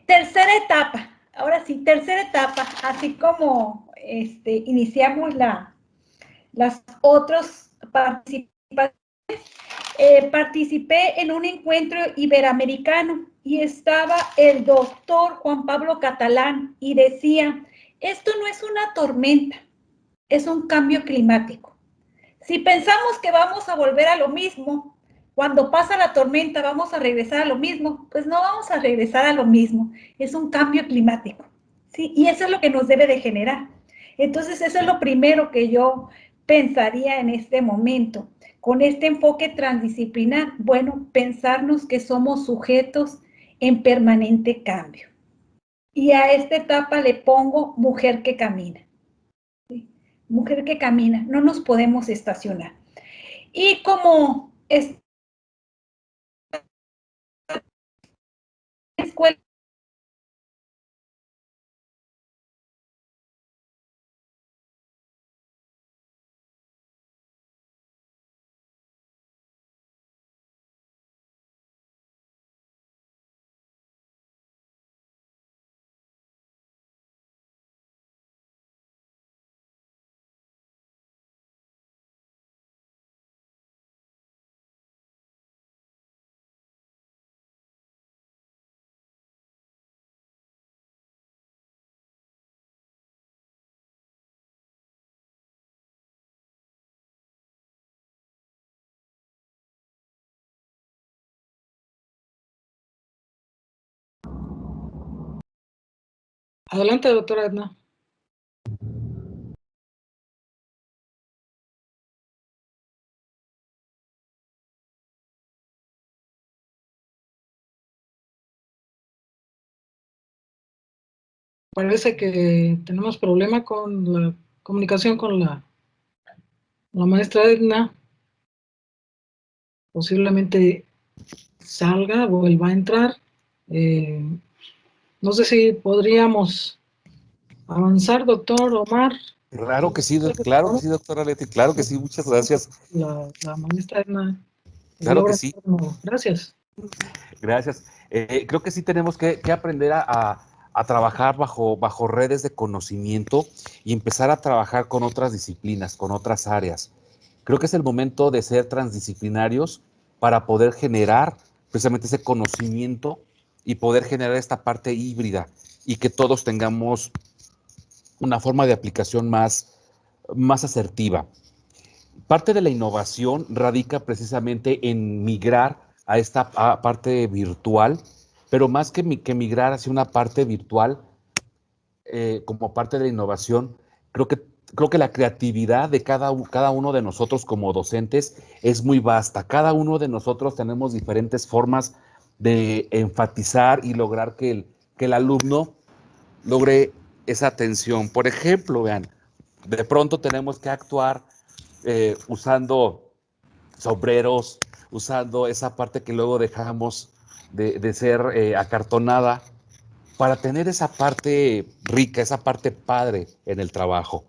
Tercera etapa. Ahora sí, tercera etapa. Así como iniciamos las otras participaciones. Participé en un encuentro iberoamericano y estaba el doctor Juan Pablo Catalán y decía, esto no es una tormenta, es un cambio climático. Si pensamos que vamos a volver a lo mismo, cuando pasa la tormenta vamos a regresar a lo mismo, pues no vamos a regresar a lo mismo, es un cambio climático, ¿sí? Y eso es lo que nos debe de generar. Entonces, eso es lo primero que yo pensaría en este momento? Con este enfoque transdisciplinar, bueno, pensarnos que somos sujetos en permanente cambio. Y a esta etapa le pongo mujer que camina. ¿Sí? Mujer que camina, no nos podemos estacionar. Y como escuela Adelante, doctora Edna. Parece que tenemos problema con la comunicación con la maestra Edna. Posiblemente salga, vuelva a entrar. No sé si podríamos avanzar, doctor Omar. Claro que sí, doctora Leti, claro que sí, muchas gracias. La maestra Edna. Claro que sí. Gracias. Gracias. Creo que sí tenemos que aprender a trabajar bajo redes de conocimiento y empezar a trabajar con otras disciplinas, con otras áreas. Creo que es el momento de ser transdisciplinarios para poder generar precisamente ese conocimiento y poder generar esta parte híbrida y que todos tengamos una forma de aplicación más asertiva. Parte de la innovación radica precisamente en migrar a esta parte virtual, pero más que migrar hacia una parte virtual, como parte de la innovación, creo que la creatividad de cada uno de nosotros como docentes es muy vasta. Cada uno de nosotros tenemos diferentes formas de enfatizar y lograr que el alumno logre esa atención. Por ejemplo, vean, de pronto tenemos que actuar usando sombreros, usando esa parte que luego dejamos de ser acartonada, para tener esa parte rica, esa parte padre en el trabajo.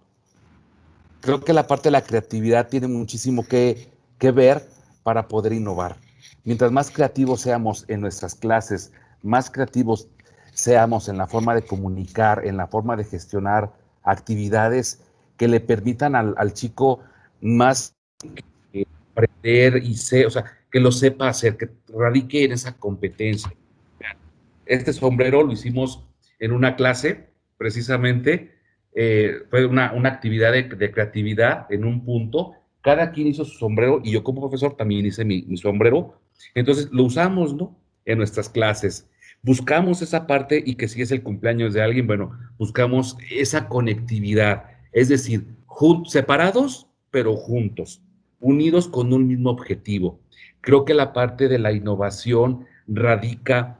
Creo que la parte de la creatividad tiene muchísimo que ver para poder innovar. Mientras más creativos seamos en nuestras clases, más creativos seamos en la forma de comunicar, en la forma de gestionar actividades que le permitan al chico más aprender y o sea, que lo sepa hacer, que radique en esa competencia. Este sombrero lo hicimos en una clase, precisamente, fue una actividad de creatividad en un punto. Cada quien hizo su sombrero y yo como profesor también hice mi sombrero. Entonces lo usamos, ¿no? En nuestras clases. Buscamos esa parte y que si es el cumpleaños de alguien, bueno, buscamos esa conectividad. Es decir, separados, pero juntos, unidos con un mismo objetivo. Creo que la parte de la innovación radica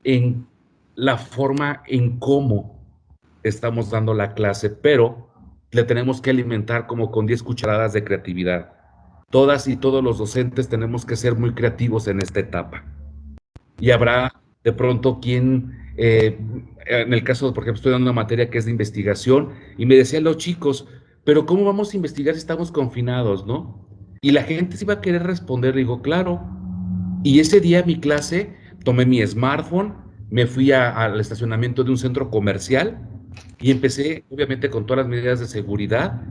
en la forma en cómo estamos dando la clase, pero le tenemos que alimentar como con 10 cucharadas de creatividad. Todas y todos los docentes tenemos que ser muy creativos en esta etapa. Y habrá de pronto quien, en el caso, por ejemplo, estoy dando una materia que es de investigación, y me decían los chicos, pero ¿cómo vamos a investigar si estamos confinados, no? Y la gente se iba a querer responder, digo, claro. Y ese día mi clase, tomé mi smartphone, me fui al estacionamiento de un centro comercial y empecé, obviamente, con todas las medidas de seguridad,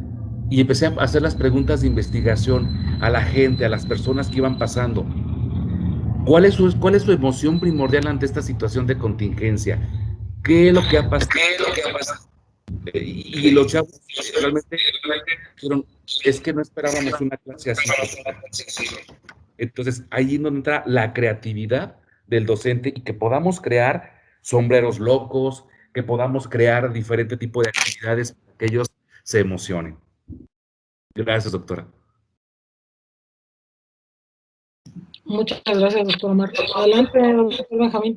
y empecé a hacer las preguntas de investigación a la gente, a las personas que iban pasando. ¿Cuál es su emoción primordial ante esta situación de contingencia? ¿Qué es lo que ha pasado? Y los chavos realmente dijeron, es que no esperábamos una clase así. Entonces, ahí es donde entra la creatividad del docente y que podamos crear sombreros locos, que podamos crear diferente tipo de actividades para que ellos se emocionen. Gracias, doctora. Muchas gracias, doctor Omar. Adelante, doctor Benjamín.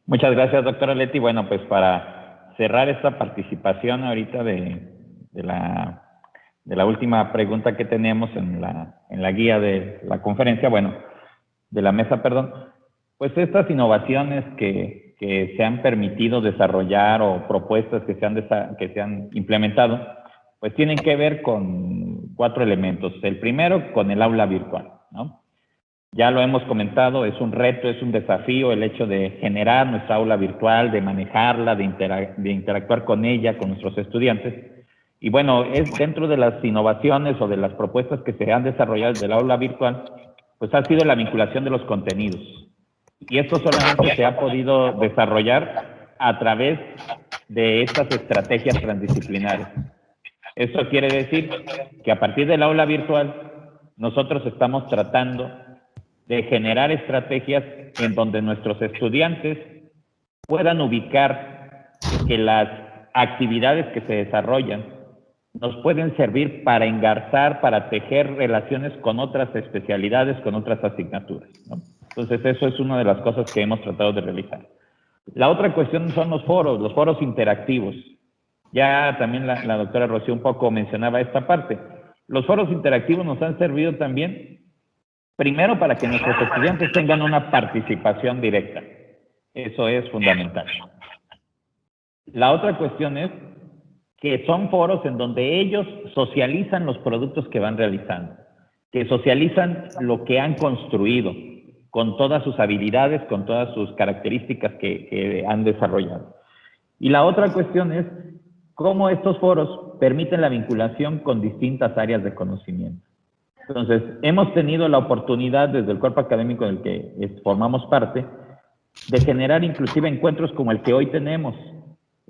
Muchas gracias, doctora Leti. Bueno, pues para cerrar esta participación ahorita de la última pregunta que tenemos en la guía de la conferencia, bueno, de la mesa, perdón, pues estas innovaciones que se han permitido desarrollar o propuestas que se han implementado, pues tienen que ver con 4 elementos. El primero, con el aula virtual, ¿no? Ya lo hemos comentado, es un reto, es un desafío el hecho de generar nuestra aula virtual, de manejarla, de interactuar con ella, con nuestros estudiantes. Y bueno, es dentro de las innovaciones o de las propuestas que se han desarrollado del aula virtual, pues ha sido la vinculación de los contenidos. Y esto solamente se ha podido desarrollar a través de estas estrategias transdisciplinares. Esto quiere decir que a partir del aula virtual, nosotros estamos tratando de generar estrategias en donde nuestros estudiantes puedan ubicar que las actividades que se desarrollan nos pueden servir para engarzar, para tejer relaciones con otras especialidades, con otras asignaturas, ¿no? Entonces, eso es una de las cosas que hemos tratado de realizar. La otra cuestión son los foros interactivos. Ya también la doctora Rocío un poco mencionaba esta parte. Los foros interactivos nos han servido también, primero, para que nuestros estudiantes tengan una participación directa. Eso es fundamental. La otra cuestión es que son foros en donde ellos socializan los productos que van realizando, que socializan lo que han construido, con todas sus habilidades, con todas sus características que han desarrollado. Y la otra cuestión es cómo estos foros permiten la vinculación con distintas áreas de conocimiento. Entonces, hemos tenido la oportunidad desde el cuerpo académico del que formamos parte, de generar inclusive encuentros como el que hoy tenemos,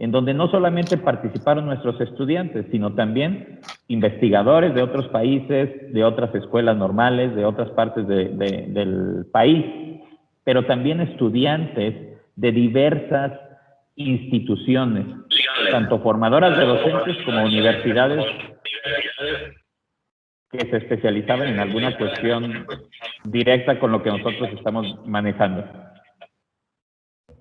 en donde no solamente participaron nuestros estudiantes, sino también investigadores de otros países, de otras escuelas normales, de otras partes del país, pero también estudiantes de diversas instituciones, tanto formadoras de docentes como universidades que se especializaban en alguna cuestión directa con lo que nosotros estamos manejando.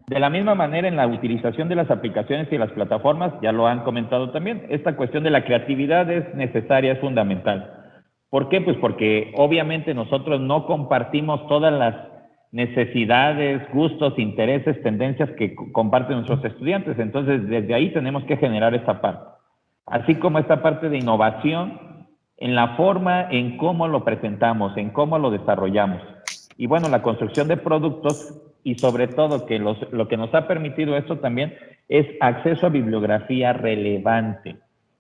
De la misma manera, en la utilización de las aplicaciones y las plataformas, ya lo han comentado también, esta cuestión de la creatividad es necesaria, es fundamental. ¿Por qué? Pues porque obviamente nosotros no compartimos todas las necesidades, gustos, intereses, tendencias que comparten nuestros estudiantes. Entonces, desde ahí tenemos que generar esta parte. Así como esta parte de innovación en la forma en cómo lo presentamos, en cómo lo desarrollamos. Y bueno, la construcción de productos y sobre todo que lo que nos ha permitido esto también es acceso a bibliografía relevante.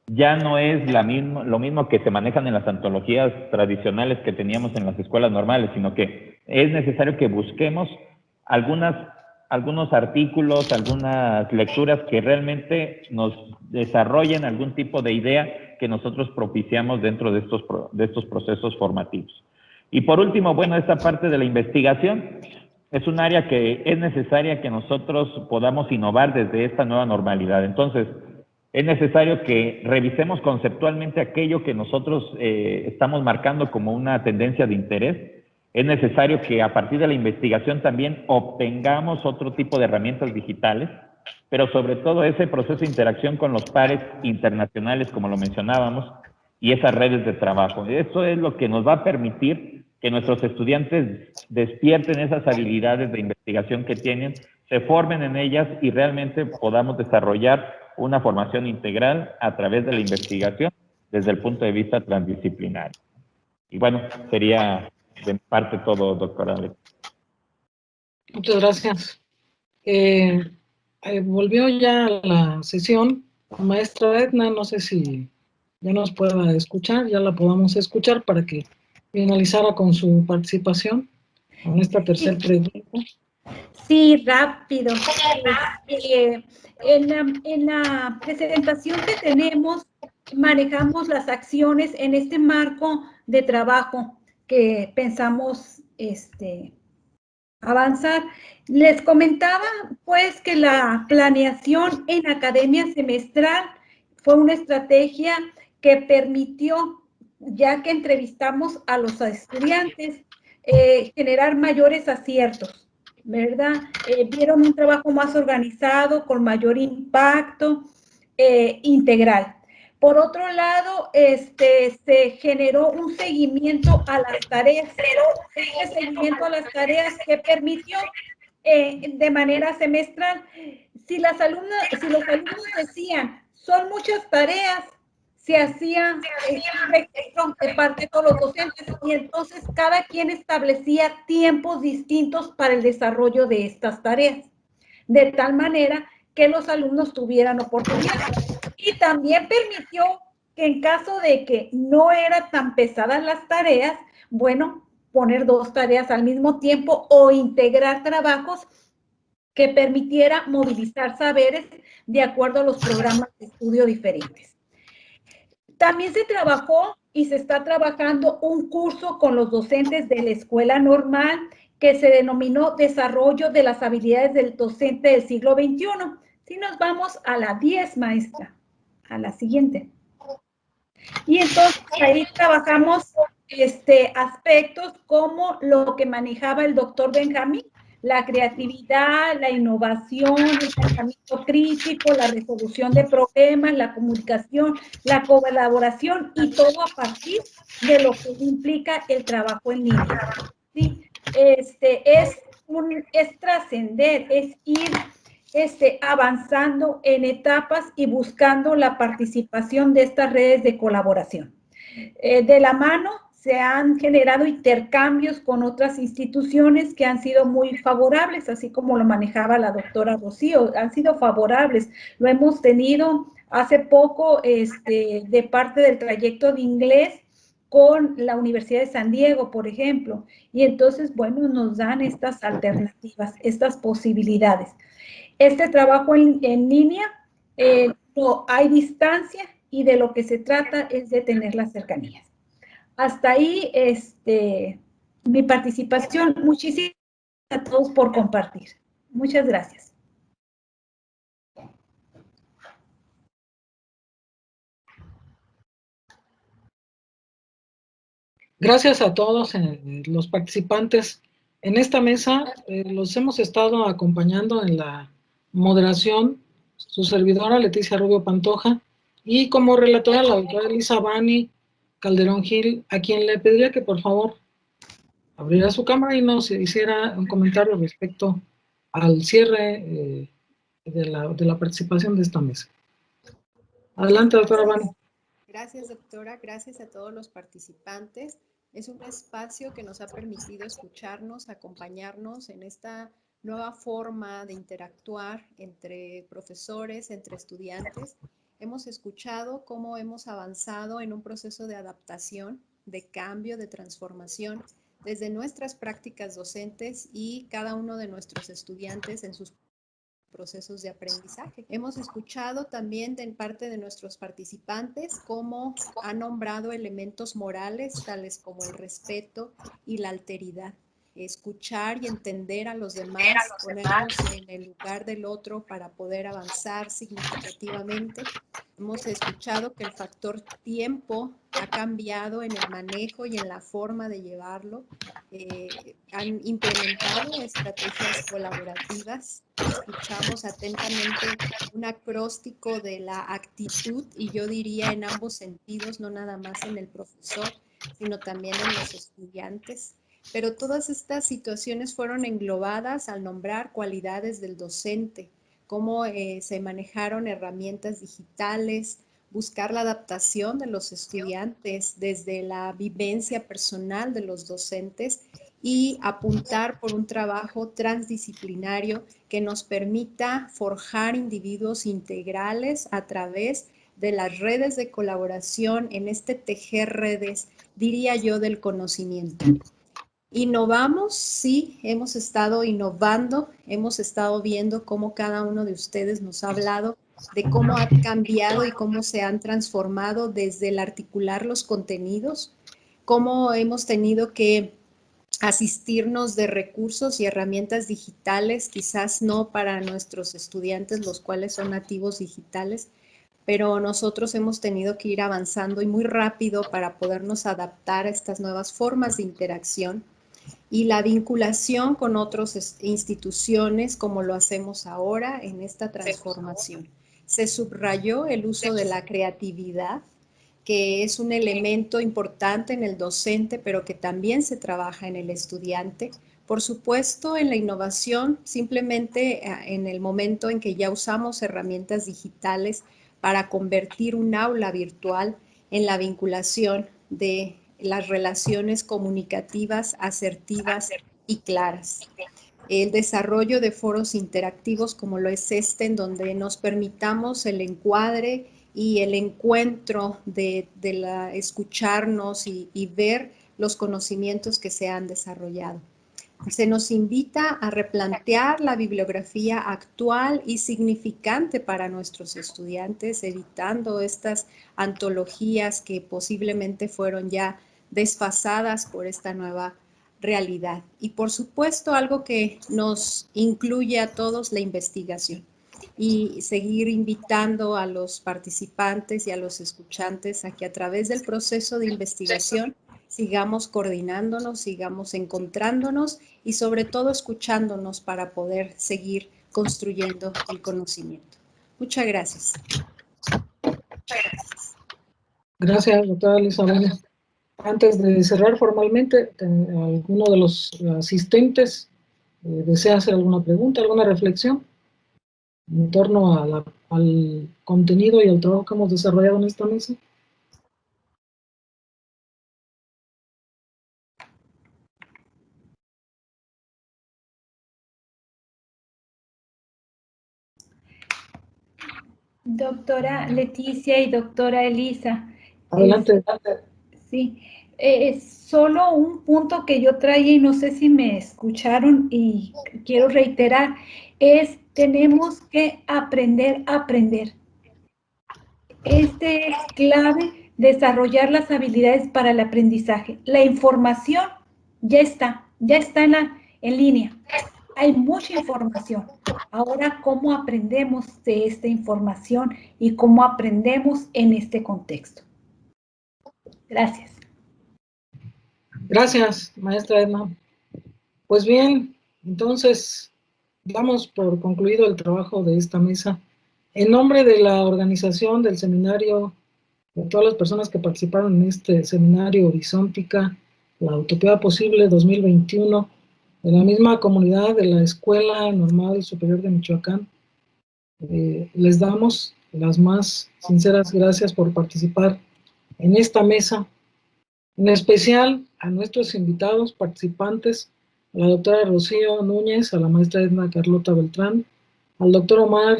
Ya no es lo mismo que se manejan en las antologías tradicionales que teníamos en las escuelas normales, sino que es necesario que busquemos algunos artículos, algunas lecturas que realmente nos desarrollen algún tipo de idea que nosotros propiciamos dentro de estos procesos formativos. Y por último, bueno, esta parte de la investigación es un área que es necesaria que nosotros podamos innovar desde esta nueva normalidad. Entonces, es necesario que revisemos conceptualmente aquello que nosotros estamos marcando como una tendencia de interés. Es necesario que a partir de la investigación también obtengamos otro tipo de herramientas digitales, pero sobre todo ese proceso de interacción con los pares internacionales, como lo mencionábamos, y esas redes de trabajo. Eso es lo que nos va a permitir que nuestros estudiantes despierten esas habilidades de investigación que tienen, se formen en ellas y realmente podamos desarrollar una formación integral a través de la investigación desde el punto de vista transdisciplinario. Y bueno, sería de mi parte todo, doctora Alex. Muchas gracias. Volvió ya a la sesión. Maestra Edna, no sé si ya nos pueda escuchar, ya la podamos escuchar para que finalizara con su participación con esta tercera pregunta. Sí, rápido. En la presentación que tenemos, manejamos las acciones en este marco de trabajo que pensamos avanzar. Les comentaba, pues, que la planeación en academia semestral fue una estrategia que permitió, ya que entrevistamos a los estudiantes, generar mayores aciertos, ¿verdad? Vieron un trabajo más organizado, con mayor impacto, integral. Por otro lado, se generó un seguimiento a las tareas, que permitió de manera semestral. Si los alumnos decían, son muchas tareas, se hacía un registro de parte de todos los docentes y entonces cada quien establecía tiempos distintos para el desarrollo de estas tareas, de tal manera que los alumnos tuvieran oportunidad. Y también permitió que en caso de que no eran tan pesadas las tareas, bueno, poner 2 tareas al mismo tiempo o integrar trabajos que permitiera movilizar saberes de acuerdo a los programas de estudio diferentes. También se trabajó y se está trabajando un curso con los docentes de la escuela normal que se denominó Desarrollo de las habilidades del docente del siglo XXI. Si nos vamos a la 10, maestra, a la siguiente. Y entonces ahí trabajamos aspectos como lo que manejaba el doctor Benjamín, la creatividad, la innovación, el pensamiento crítico, la resolución de problemas, la comunicación, la colaboración y todo a partir de lo que implica el trabajo en línea. ¿Sí? Es trascender, es ir avanzando en etapas y buscando la participación de estas redes de colaboración. De la mano se han generado intercambios con otras instituciones que han sido muy favorables, así como lo manejaba la doctora Rocío, han sido favorables. Lo hemos tenido hace poco de parte del trayecto de inglés con la Universidad de San Diego, por ejemplo, y entonces, bueno, nos dan estas alternativas, estas posibilidades. Este trabajo en línea, no hay distancia y de lo que se trata es de tener las cercanías. Hasta ahí mi participación. Muchísimas gracias a todos por compartir. Muchas gracias. Gracias a todos los participantes en esta mesa. Los hemos estado acompañando en la moderación, su servidora Leticia Rubio Pantoja, y como relatora la doctora Elisa Bani Calderón Gil, a quien le pediría que por favor abriera su cámara y nos hiciera un comentario respecto al cierre de la participación de esta mesa. Adelante, doctora Bani. Gracias, doctora. Gracias a todos los participantes. Es un espacio que nos ha permitido escucharnos, acompañarnos en esta nueva forma de interactuar entre profesores, entre estudiantes. Hemos escuchado cómo hemos avanzado en un proceso de adaptación, de cambio, de transformación, desde nuestras prácticas docentes y cada uno de nuestros estudiantes en sus procesos de aprendizaje. Hemos escuchado también de parte de nuestros participantes cómo han nombrado elementos morales tales como el respeto y la alteridad. Escuchar y entender a los demás, ponernos en el lugar del otro para poder avanzar significativamente. Hemos escuchado que el factor tiempo ha cambiado en el manejo y en la forma de llevarlo. Han implementado estrategias colaborativas. Escuchamos atentamente un acróstico de la actitud, y yo diría en ambos sentidos, no nada más en el profesor, sino también en los estudiantes. Pero todas estas situaciones fueron englobadas al nombrar cualidades del docente, cómo se manejaron herramientas digitales, buscar la adaptación de los estudiantes desde la vivencia personal de los docentes y apuntar por un trabajo transdisciplinario que nos permita forjar individuos integrales a través de las redes de colaboración en este tejer redes, diría yo, del conocimiento. Innovamos, sí, hemos estado innovando, hemos estado viendo cómo cada uno de ustedes nos ha hablado de cómo ha cambiado y cómo se han transformado desde el articular los contenidos, cómo hemos tenido que asistirnos de recursos y herramientas digitales, quizás no para nuestros estudiantes, los cuales son nativos digitales, pero nosotros hemos tenido que ir avanzando y muy rápido para podernos adaptar a estas nuevas formas de interacción y la vinculación con otras instituciones como lo hacemos ahora en esta transformación. Se subrayó el uso de la creatividad, que es un elemento importante en el docente, pero que también se trabaja en el estudiante. Por supuesto, en la innovación, simplemente en el momento en que ya usamos herramientas digitales para convertir un aula virtual en la vinculación de las relaciones comunicativas, asertivas y claras. El desarrollo de foros interactivos como lo es este, en donde nos permitamos el encuadre y el encuentro de escucharnos y ver los conocimientos que se han desarrollado. Se nos invita a replantear la bibliografía actual y significante para nuestros estudiantes, evitando estas antologías que posiblemente fueron ya desfasadas por esta nueva realidad. Y por supuesto, algo que nos incluye a todos, la investigación. Y seguir invitando a los participantes y a los escuchantes a que a través del proceso de investigación sigamos coordinándonos, sigamos encontrándonos y sobre todo escuchándonos para poder seguir construyendo el conocimiento. Muchas gracias. Gracias, doctora Elizabeth. Antes de cerrar formalmente, ¿alguno de los asistentes desea hacer alguna pregunta, alguna reflexión en torno al contenido y al trabajo que hemos desarrollado en esta mesa? Doctora Leticia y doctora Elisa. Adelante. Sí, solo un punto que yo traía y no sé si me escucharon y quiero reiterar, es tenemos que aprender a aprender. Es clave desarrollar las habilidades para el aprendizaje. La información ya está en línea. Hay mucha información. Ahora, ¿cómo aprendemos de esta información y cómo aprendemos en este contexto? Gracias. Gracias, maestra Edna. Pues bien, entonces damos por concluido el trabajo de esta mesa. En nombre de la organización del seminario, de todas las personas que participaron en este seminario Horizóntica, la Utopía Posible 2021, de la misma comunidad de la Escuela Normal Superior de Michoacán, les damos las más sinceras gracias por participar en esta mesa, en especial a nuestros invitados participantes, a la doctora Rocío Núñez, a la maestra Edna Carlota Beltrán, al doctor Omar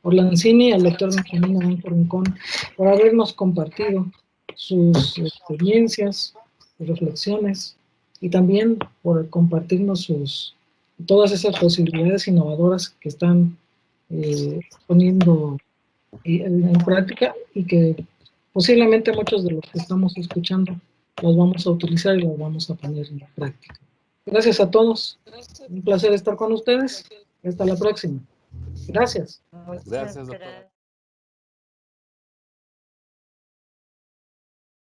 Orlanzini y al doctor Benjamín Naranjo Rincón, por habernos compartido sus experiencias, sus reflexiones, y también por compartirnos todas esas posibilidades innovadoras que están poniendo en práctica y que posiblemente muchos de los que estamos escuchando los vamos a utilizar y los vamos a poner en práctica. Gracias a todos. Un placer estar con ustedes. Hasta la próxima. Gracias. Muchas Gracias, doctora. gracias.